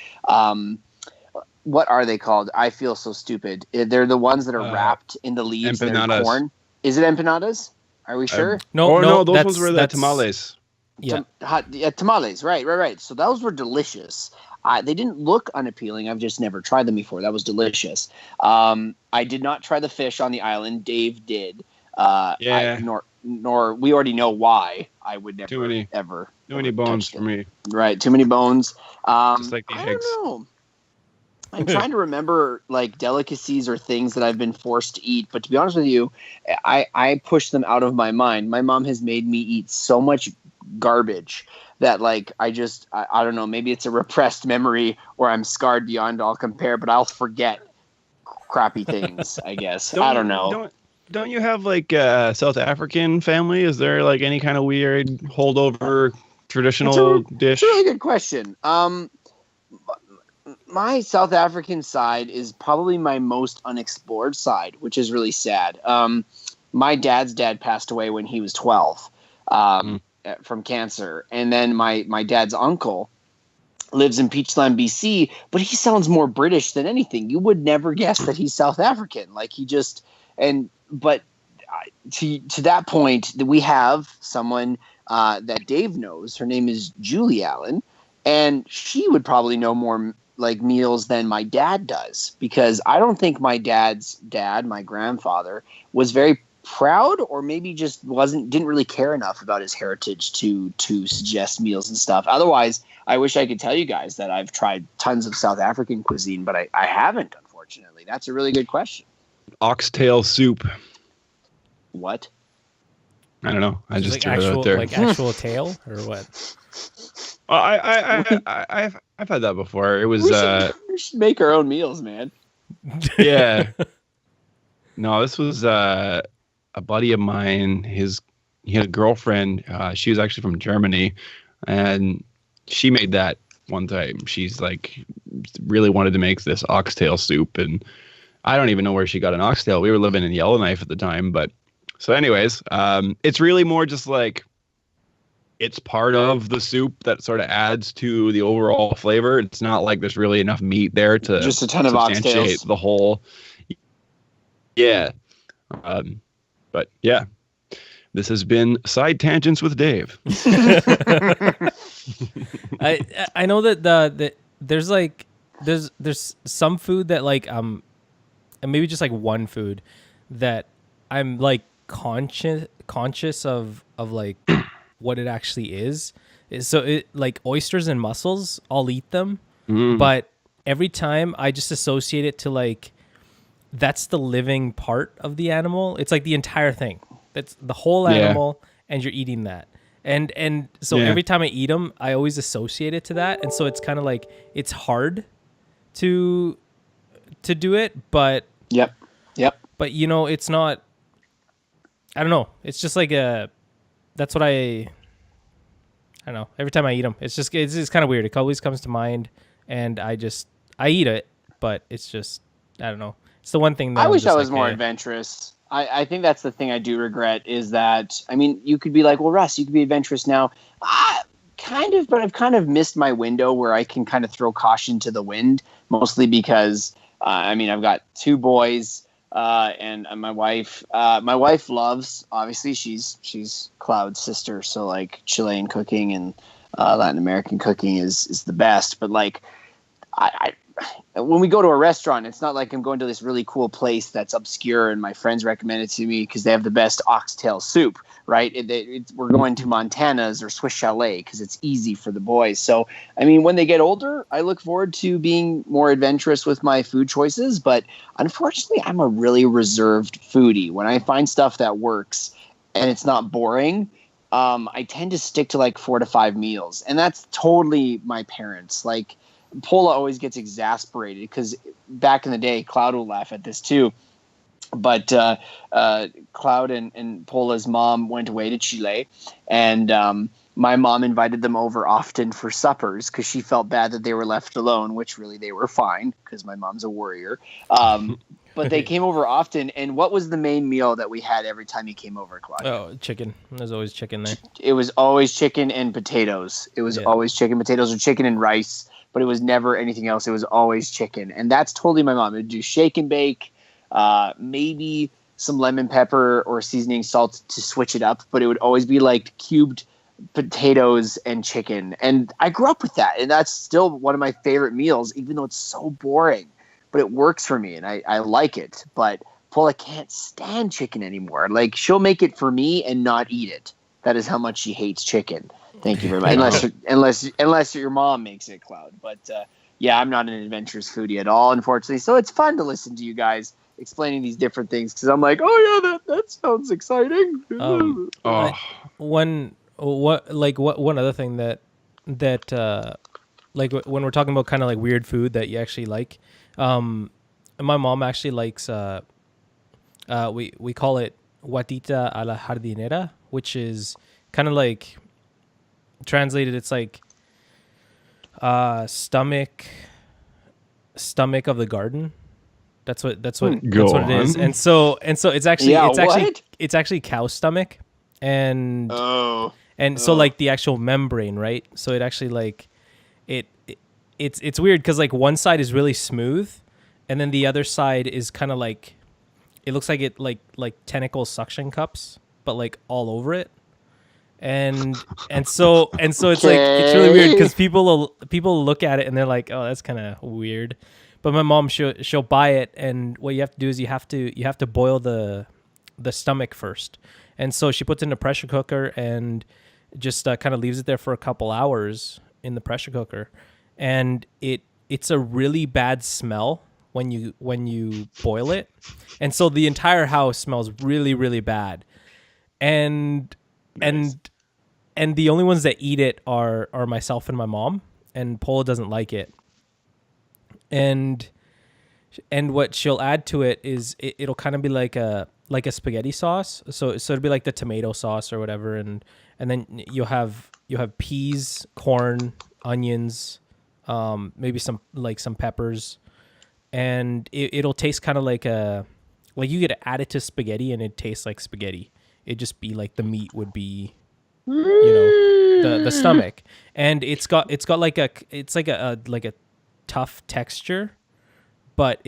what are they called? I feel so stupid. They're the ones that are wrapped in the leaves that are empanadas. corn. Is it empanadas? Are we sure? No, those that's- ones were the that's- tamales. Yeah. Tamales. Right. So those were delicious. They didn't look unappealing. I've just never tried them before. That was delicious. I did not try the fish on the island. Dave did. Yeah. Nor we already know why. I would never Too many bones touched for me. Right. Too many bones. Just like the I eggs. don't know. I'm trying to remember like delicacies or things that I've been forced to eat, but to be honest with you, I push them out of my mind. My mom has made me eat so much garbage that like I don't know, maybe it's a repressed memory or I'm scarred beyond all compare, but I'll forget crappy things, I guess. I don't know. Don't you have like a South African family? Is there like any kind of weird holdover traditional dish? It's a really good question. My South African side is probably my most unexplored side, which is really sad. My dad's dad passed away when he was 12 from cancer. And then my dad's uncle lives in Peachland, BC, but he sounds more British than anything. You would never guess that he's South African. Like he just but to that point, we have someone that Dave knows. Her name is Julie Allen, and she would probably know more like meals than my dad does, because I don't think my dad's dad, my grandfather, was very proud, or maybe just didn't really care enough about his heritage to suggest meals and stuff. Otherwise, I wish I could tell you guys that I've tried tons of South African cuisine, but I haven't, unfortunately. That's a really good question. Oxtail soup. What? I don't know. I just like threw it actual, out there. like actual tail or what? I've had that before. It was we should make our own meals, man. yeah. No, this was a buddy of mine. He had a girlfriend. She was actually from Germany, and she made that one time. She's like really wanted to make this oxtail soup, and I don't even know where she got an oxtail. We were living in Yellowknife at the time, but so anyways, it's really more just like it's part of the soup that sort of adds to the overall flavor. It's not like there's really enough meat there to just a ton of substantiate oxtails. the whole. Yeah. But yeah, this has been Side Tangents with Dave. I know that there's like there's some food that like and maybe just like one food that I'm like conscious of like what it actually is. So it like oysters and mussels, I'll eat them, but every time I just associate it to like that's the living part of the animal. It's like the entire thing. That's the whole animal, and you're eating that. And so every time I eat them, I always associate it to that. And so it's kind of like it's hard to do it, but Yep. but you know, it's not. I don't know. It's just like that's what I don't know. Every time I eat them, it's kind of weird. It always comes to mind, and I eat it, but it's just I don't know. It's the one thing that I wish I was more adventurous. I think that's the thing I do regret is that, I mean, you could be like, well, Russ, you could be adventurous now. Kind of, but I've kind of missed my window where I can kind of throw caution to the wind, mostly because, I mean, I've got two boys and my wife. My wife loves, obviously, she's Cloud's sister, so like Chilean cooking and Latin American cooking is the best. But like, when we go to a restaurant, it's not like I'm going to this really cool place that's obscure and my friends recommend it to me because they have the best oxtail soup, right? We're going to Montana's or Swiss Chalet because it's easy for the boys. So, I mean, when they get older, I look forward to being more adventurous with my food choices. But unfortunately, I'm a really reserved foodie. When I find stuff that works and it's not boring, I tend to stick to like 4 to 5 meals. And that's totally my parents. Like, Pola always gets exasperated because back in the day, Cloud will laugh at this too. But Cloud and Pola's mom went away to Chile, and my mom invited them over often for suppers because she felt bad that they were left alone, which really they were fine because my mom's a warrior. But they came over often. And what was the main meal that we had every time he came over, Claudia? Oh, chicken. There's always chicken there. It was always chicken and potatoes. It was always chicken, potatoes, or chicken and rice. But it was never anything else. It was always chicken. And that's totally my mom. It would do shake and bake, maybe some lemon pepper or seasoning salt to switch it up. But it would always be like cubed potatoes and chicken. And I grew up with that. And that's still one of my favorite meals, even though it's so boring. But it works for me, and I like it. But Paula can't stand chicken anymore. Like, she'll make it for me and not eat it. That is how much she hates chicken. Thank you very much. Unless your mom makes it, Cloud. But yeah, I'm not an adventurous foodie at all, unfortunately. So it's fun to listen to you guys explaining these different things because I'm like, oh yeah, that sounds exciting. One other thing that like when we're talking about kind of like weird food that you actually like, my mom actually likes we call it guatita a la jardinera, which is kind of like translated, it's like stomach of the garden. That's what it is. And so it's actually it's actually cow stomach and so like the actual membrane, right? So it actually like it's weird because like one side is really smooth, and then the other side is kind of like, it looks like it like tentacle suction cups, but like all over it. And so it's like it's really weird because people look at it and they're like, oh, that's kind of weird. But my mom, she'll buy it, and what you have to do is you have to boil the stomach first. And so she puts it in a pressure cooker and just kind of leaves it there for a couple hours in the pressure cooker, and it's a really bad smell when you boil it, and so the entire house smells really, really bad. And Nice. and the only ones that eat it are myself and my mom, and Paula doesn't like it. And what she'll add to it is it'll kind of be like a spaghetti sauce. So it'll be like the tomato sauce or whatever, and then you'll have peas, corn, onions, maybe some peppers, and it'll taste kind of like you could add it to spaghetti and it tastes like spaghetti. It'd just be like the meat would be, the stomach, and it's got like a tough texture, but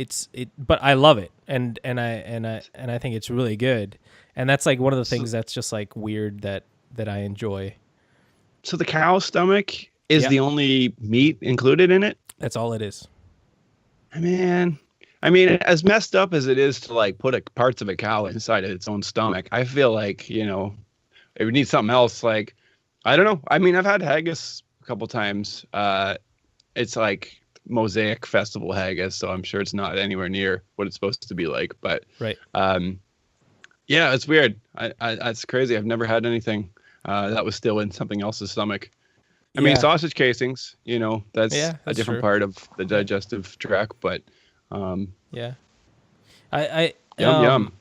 but I love it, and I think it's really good, and that's like one of the things that's just like weird that I enjoy. So the cow stomach is Yeah. the only meat included in it? That's all it is. Man, I mean, as messed up as it is to like put parts of a cow inside of its own stomach, I feel like, it would need something else. Like, I don't know. I mean, I've had haggis a couple times. It's like Mosaic Festival haggis, so I'm sure it's not anywhere near what it's supposed to be like. But Right. yeah, it's weird. That's crazy. I've never had anything that was still in something else's stomach. I mean, Yeah. sausage casings, that's Yeah, a that's different true. part of the digestive tract, but Yeah. I yum.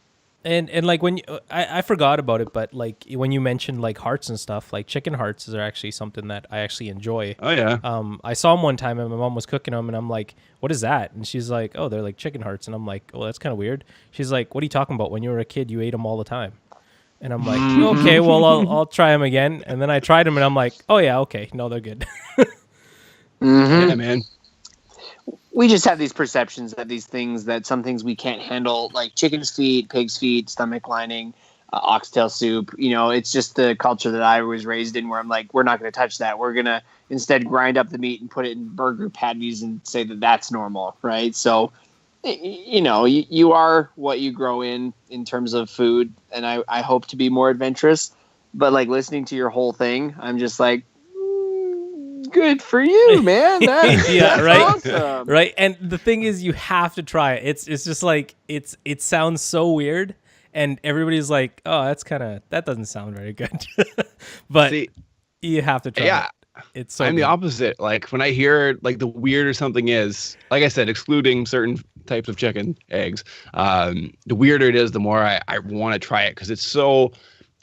And like when I forgot about it, but like when you mentioned like hearts and stuff, like chicken hearts are actually something that I actually enjoy. Oh yeah. I saw them one time and my mom was cooking them, and I'm like, what is that? And she's like, oh, they're like chicken hearts. And I'm like, oh, that's kind of weird. She's like, what are you talking about? When you were a kid, you ate them all the time. And I'm like, okay, well, I'll try them again. And then I tried them and I'm like, oh yeah, okay. No, they're good. Yeah, man. We just have these perceptions of these things, that some things we can't handle, like chicken's feet, pig's feet, stomach lining, oxtail soup. It's just the culture that I was raised in, where I'm like, we're not going to touch that. We're going to instead grind up the meat and put it in burger patties and say that that's normal, right? So, you are what you grow in terms of food, and I hope to be more adventurous. But like listening to your whole thing, I'm just like, good for you, man. Yeah, That's right. awesome. Right. And the thing is, you have to try it. It's just like, it sounds so weird. And everybody's like, oh, that doesn't sound very good. But See, you have to try yeah, it. It's so I'm the good. opposite. Like when I hear like the weirder something is, like I said, excluding certain types of chicken eggs, the weirder it is, the more I want to try it, because it's so.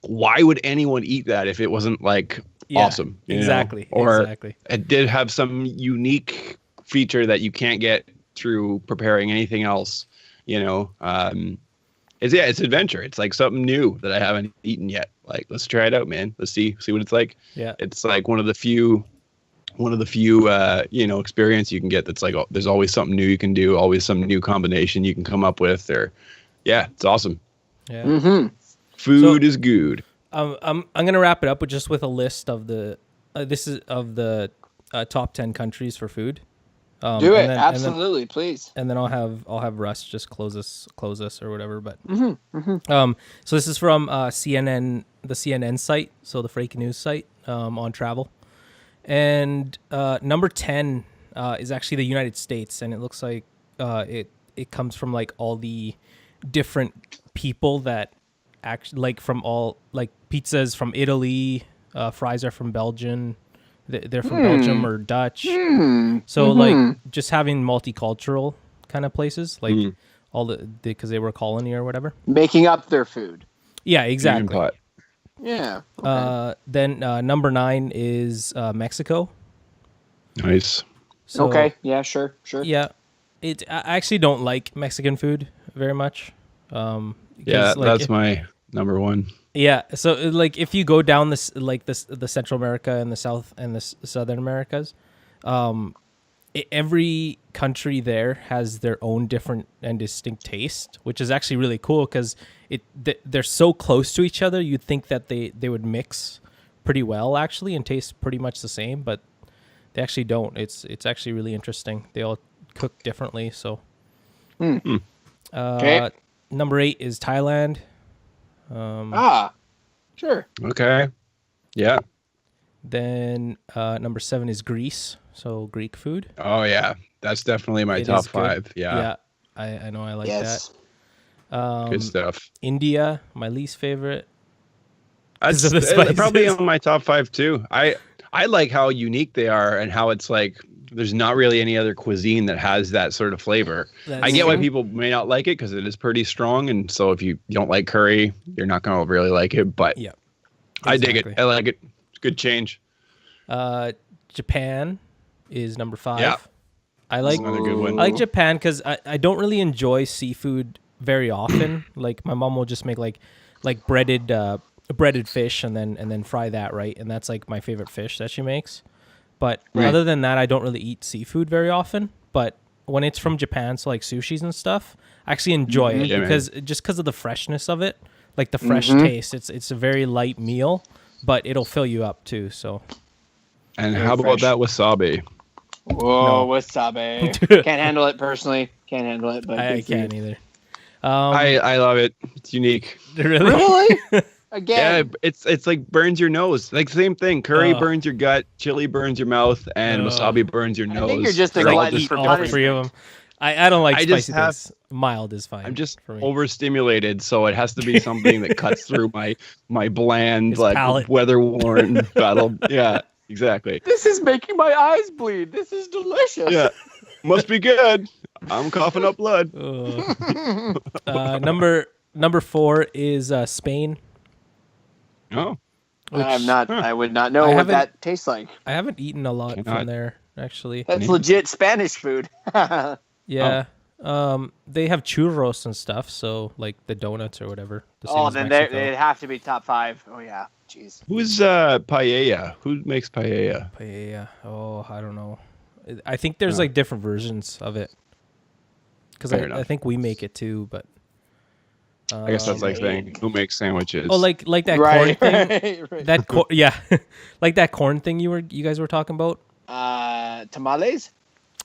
Why would anyone eat that if it wasn't like Yeah, awesome? exactly. Or Exactly. it did have some unique feature that you can't get through preparing anything else. It's adventure. It's like something new that I haven't eaten yet. Like, let's try it out, man. Let's see what it's like. Yeah. It's like one of the few experience you can get that's like, oh, there's always something new you can do, always some new combination you can come up with. Or yeah, it's awesome. Yeah. Mm-hmm. Food is good. I'm gonna wrap it up with a list of the top 10 countries for food. Do it. and then- Absolutely, please. and then I'll have Russ just close us or whatever. But so this is from CNN, the CNN site, so the fake news site on travel, and number 10 is actually the United States, and it looks like it comes from like all the different people that actually, like, from all, like, pizzas from Italy, fries are from Belgium. They're from Belgium or Dutch. So like just having multicultural kind of places, like all because they were a colony or whatever. Making up their food. Yeah, Fusion exactly. pot. Yeah. Okay. Then number 9 is Mexico. Nice. So, Okay. Yeah. Sure. Yeah, I actually don't like Mexican food very much. Yeah, because, like, that's my number one. Yeah, so like if you go down the Central America and the South and the Southern Americas, every country there has their own different and distinct taste, which is actually really cool because they're so close to each other. You'd think that they would mix pretty well actually and taste pretty much the same, but they actually don't. It's actually really interesting. They all cook differently. So, Okay. number 8 is Thailand. Sure. Okay. Yeah. Then number 7 is Greece. So Greek food. Oh yeah. That's definitely my It top is good. 5. Yeah. Yeah, I know I like Yes. that. Good stuff. India, my least favorite. That's 'Cause of the spices. probably on my top 5 too. I like how unique they are and how it's like there's not really any other cuisine that has that sort of flavor. That's I get why true. people may not like it because it is pretty strong, and so if you don't like curry, you're not going to really like it. But Yeah, I dig it. exactly. I like it. It's good change. Japan is number 5. Yeah. I like Another good I one. like Japan because I don't really enjoy seafood very often. Like my mom will just make like breaded fish and then fry that, right? And that's like my favorite fish that she makes. But Right. other than that, I don't really eat seafood very often. But when it's from Japan, so like sushis and stuff, I actually enjoy it Yeah, man. because of the freshness of it, like the fresh taste. It's a very light meal, but it'll fill you up too. So And Very how about fresh. that wasabi? Whoa, No. wasabi. Can't handle it personally. Can't handle it, but I good for you. can't either. I love it. It's unique. Really? Really? Yeah, Again. it's like burns your nose. Like same thing. Curry Oh. burns your gut, chili burns your mouth, and Oh. wasabi burns your nose. think you're just a They're all glutton just- for all punishment. 3 of them. I don't like I just spicy have- things. Mild is fine. I'm just for me. overstimulated, so it has to be something that cuts through my bland, His like palate. weather-worn battle. Yeah, exactly. This is making my eyes bleed. This is delicious. Yeah, must be good. I'm coughing up blood. Number 4 is Spain. Oh, I'm not. Huh. I would not know I what haven't- that tastes like. I haven't eaten a lot Cannot. from there actually. That's legit Spanish food. Yeah. They have churros and stuff, so like the donuts or whatever. The same Oh, as then Mexico. they'd have to be top 5. Oh yeah, jeez. who's paella? Who makes paella? Paella. Oh, I don't know. I think there's Oh. like different versions of it. Because Fair I enough. think we make it too, but. I guess that's like saying who makes sandwiches. Oh, like that Right. corn thing. right. That yeah, like that corn thing you guys were talking about. Tamales.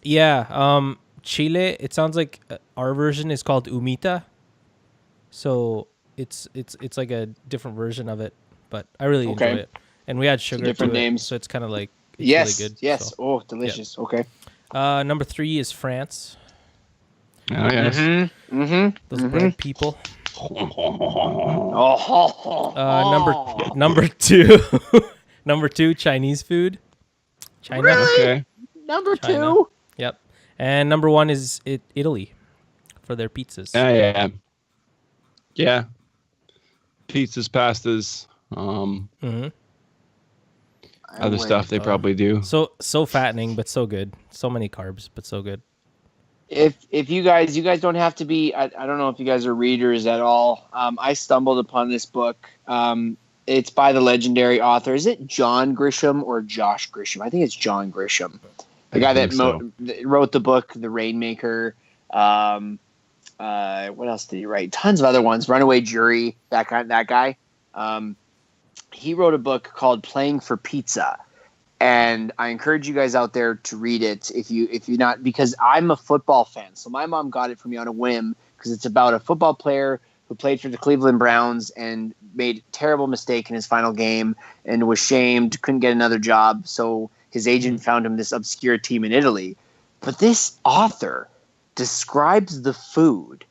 Yeah. Chile. It sounds like our version is called humita. So it's like a different version of it, but I really enjoy Okay. it. And we add sugar different to it, names. so it's kind of like it's Yes. really good. Yes. So. Oh, delicious. Okay. Number 3 is France. Oh, yes. Mm-hmm. Those bread people. Oh. Number 2, number 2 Chinese food. China. Really? Okay. Number China. 2. Yep. And number 1 is Italy for their pizzas. Yeah. Yeah. Pizzas, pastas, hmm other stuff they probably do. So fattening, but so good. So many carbs, but so good. If you guys don't have to be. I don't know if you guys are readers at all. I stumbled upon this book. It's by the legendary author. Is it John Grisham or Josh Grisham? I think it's John Grisham, the guy that that wrote the book The Rainmaker. What else did he write? Tons of other ones. Runaway Jury. That guy. He wrote a book called Playing for Pizza. And I encourage you guys out there to read it if you're not, because I'm a football fan. So my mom got it for me on a whim because it's about a football player who played for the Cleveland Browns and made a terrible mistake in his final game and was shamed, couldn't get another job. So his agent found him this obscure team in Italy. But this author describes the food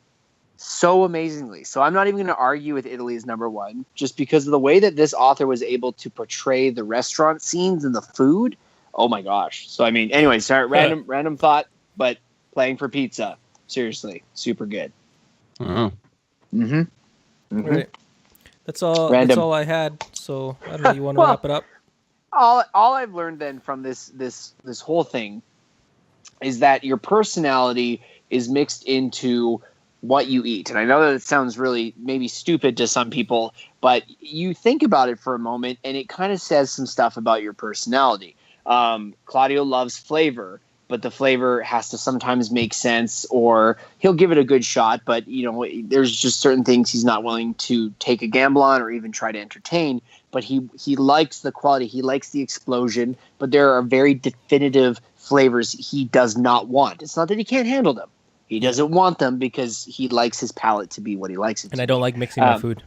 so amazingly. So I'm not even going to argue with Italy as number 1, just because of the way that this author was able to portray the restaurant scenes and the food. Oh my gosh. So I mean, anyway, sorry, random thought, but Playing for Pizza, seriously, super good. Oh. Right. That's all. Random. That's all I had. So I don't know. You want to Well, wrap it up? All I've learned then from this whole thing is that your personality is mixed into what you eat. And I know that it sounds really maybe stupid to some people, but you think about it for a moment and it kind of says some stuff about your personality. Claudio loves flavor. but the flavor has to sometimes make sense, or he'll give it a good shot. But, there's just certain things he's not willing to take a gamble on or even try to entertain. But he likes the quality. He likes the explosion. But there are very definitive flavors he does not want. It's not that he can't handle them. He doesn't want them because he likes his palate to be what he likes it to And be. I don't like mixing my food.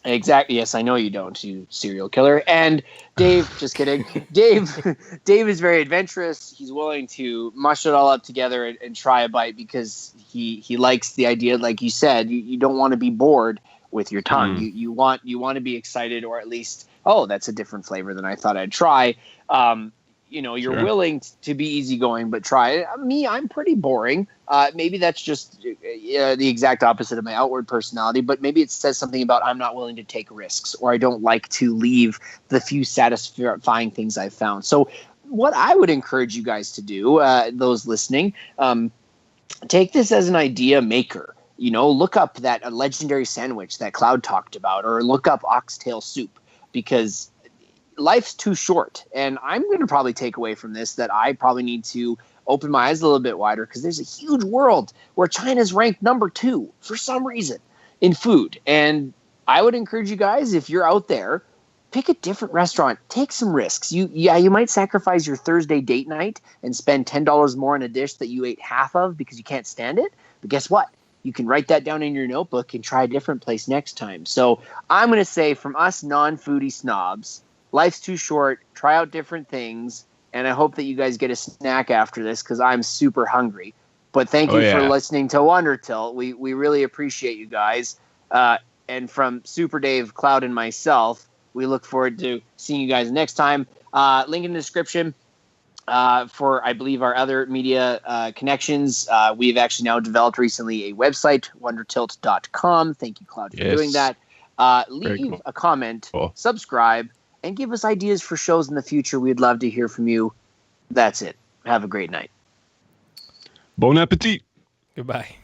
Exactly. Yes, I know you don't, you serial killer. And Dave, just kidding. Dave is very adventurous. He's willing to mush it all up together and try a bite because he likes the idea. Like you said, you don't want to be bored with your tongue. You want to be excited, or at least, oh, that's a different flavor than I thought I'd try. You're willing to be easygoing, but try it. Me, I'm pretty boring. Maybe that's just the exact opposite of my outward personality, but maybe it says something about I'm not willing to take risks, or I don't like to leave the few satisfying things I've found. So what I would encourage you guys to do, those listening, take this as an idea maker. Look up that legendary sandwich that Cloud talked about, or look up oxtail soup, because life's too short. And I'm going to probably take away from this that I probably need to open my eyes a little bit wider, because there's a huge world where China's ranked number 2 for some reason in food. And I would encourage you guys, if you're out there, pick a different restaurant, take some risks. You might sacrifice your Thursday date night and spend $10 more on a dish that you ate half of because you can't stand it. But guess what? You can write that down in your notebook and try a different place next time. So I'm going to say, from us non-foodie snobs, life's too short. Try out different things. And I hope that you guys get a snack after this, because I'm super hungry. But thank you for listening to Wondertilt. We really appreciate you guys. And from Super Dave, Cloud, and myself, we look forward to seeing you guys next time. Link in the description for, I believe, our other media connections. We've actually now developed recently a website, wondertilt.com. Thank you, Cloud, for doing that. Leave a comment, subscribe, and give us ideas for shows in the future. We'd love to hear from you. That's it. Have a great night. Bon appetit. Goodbye.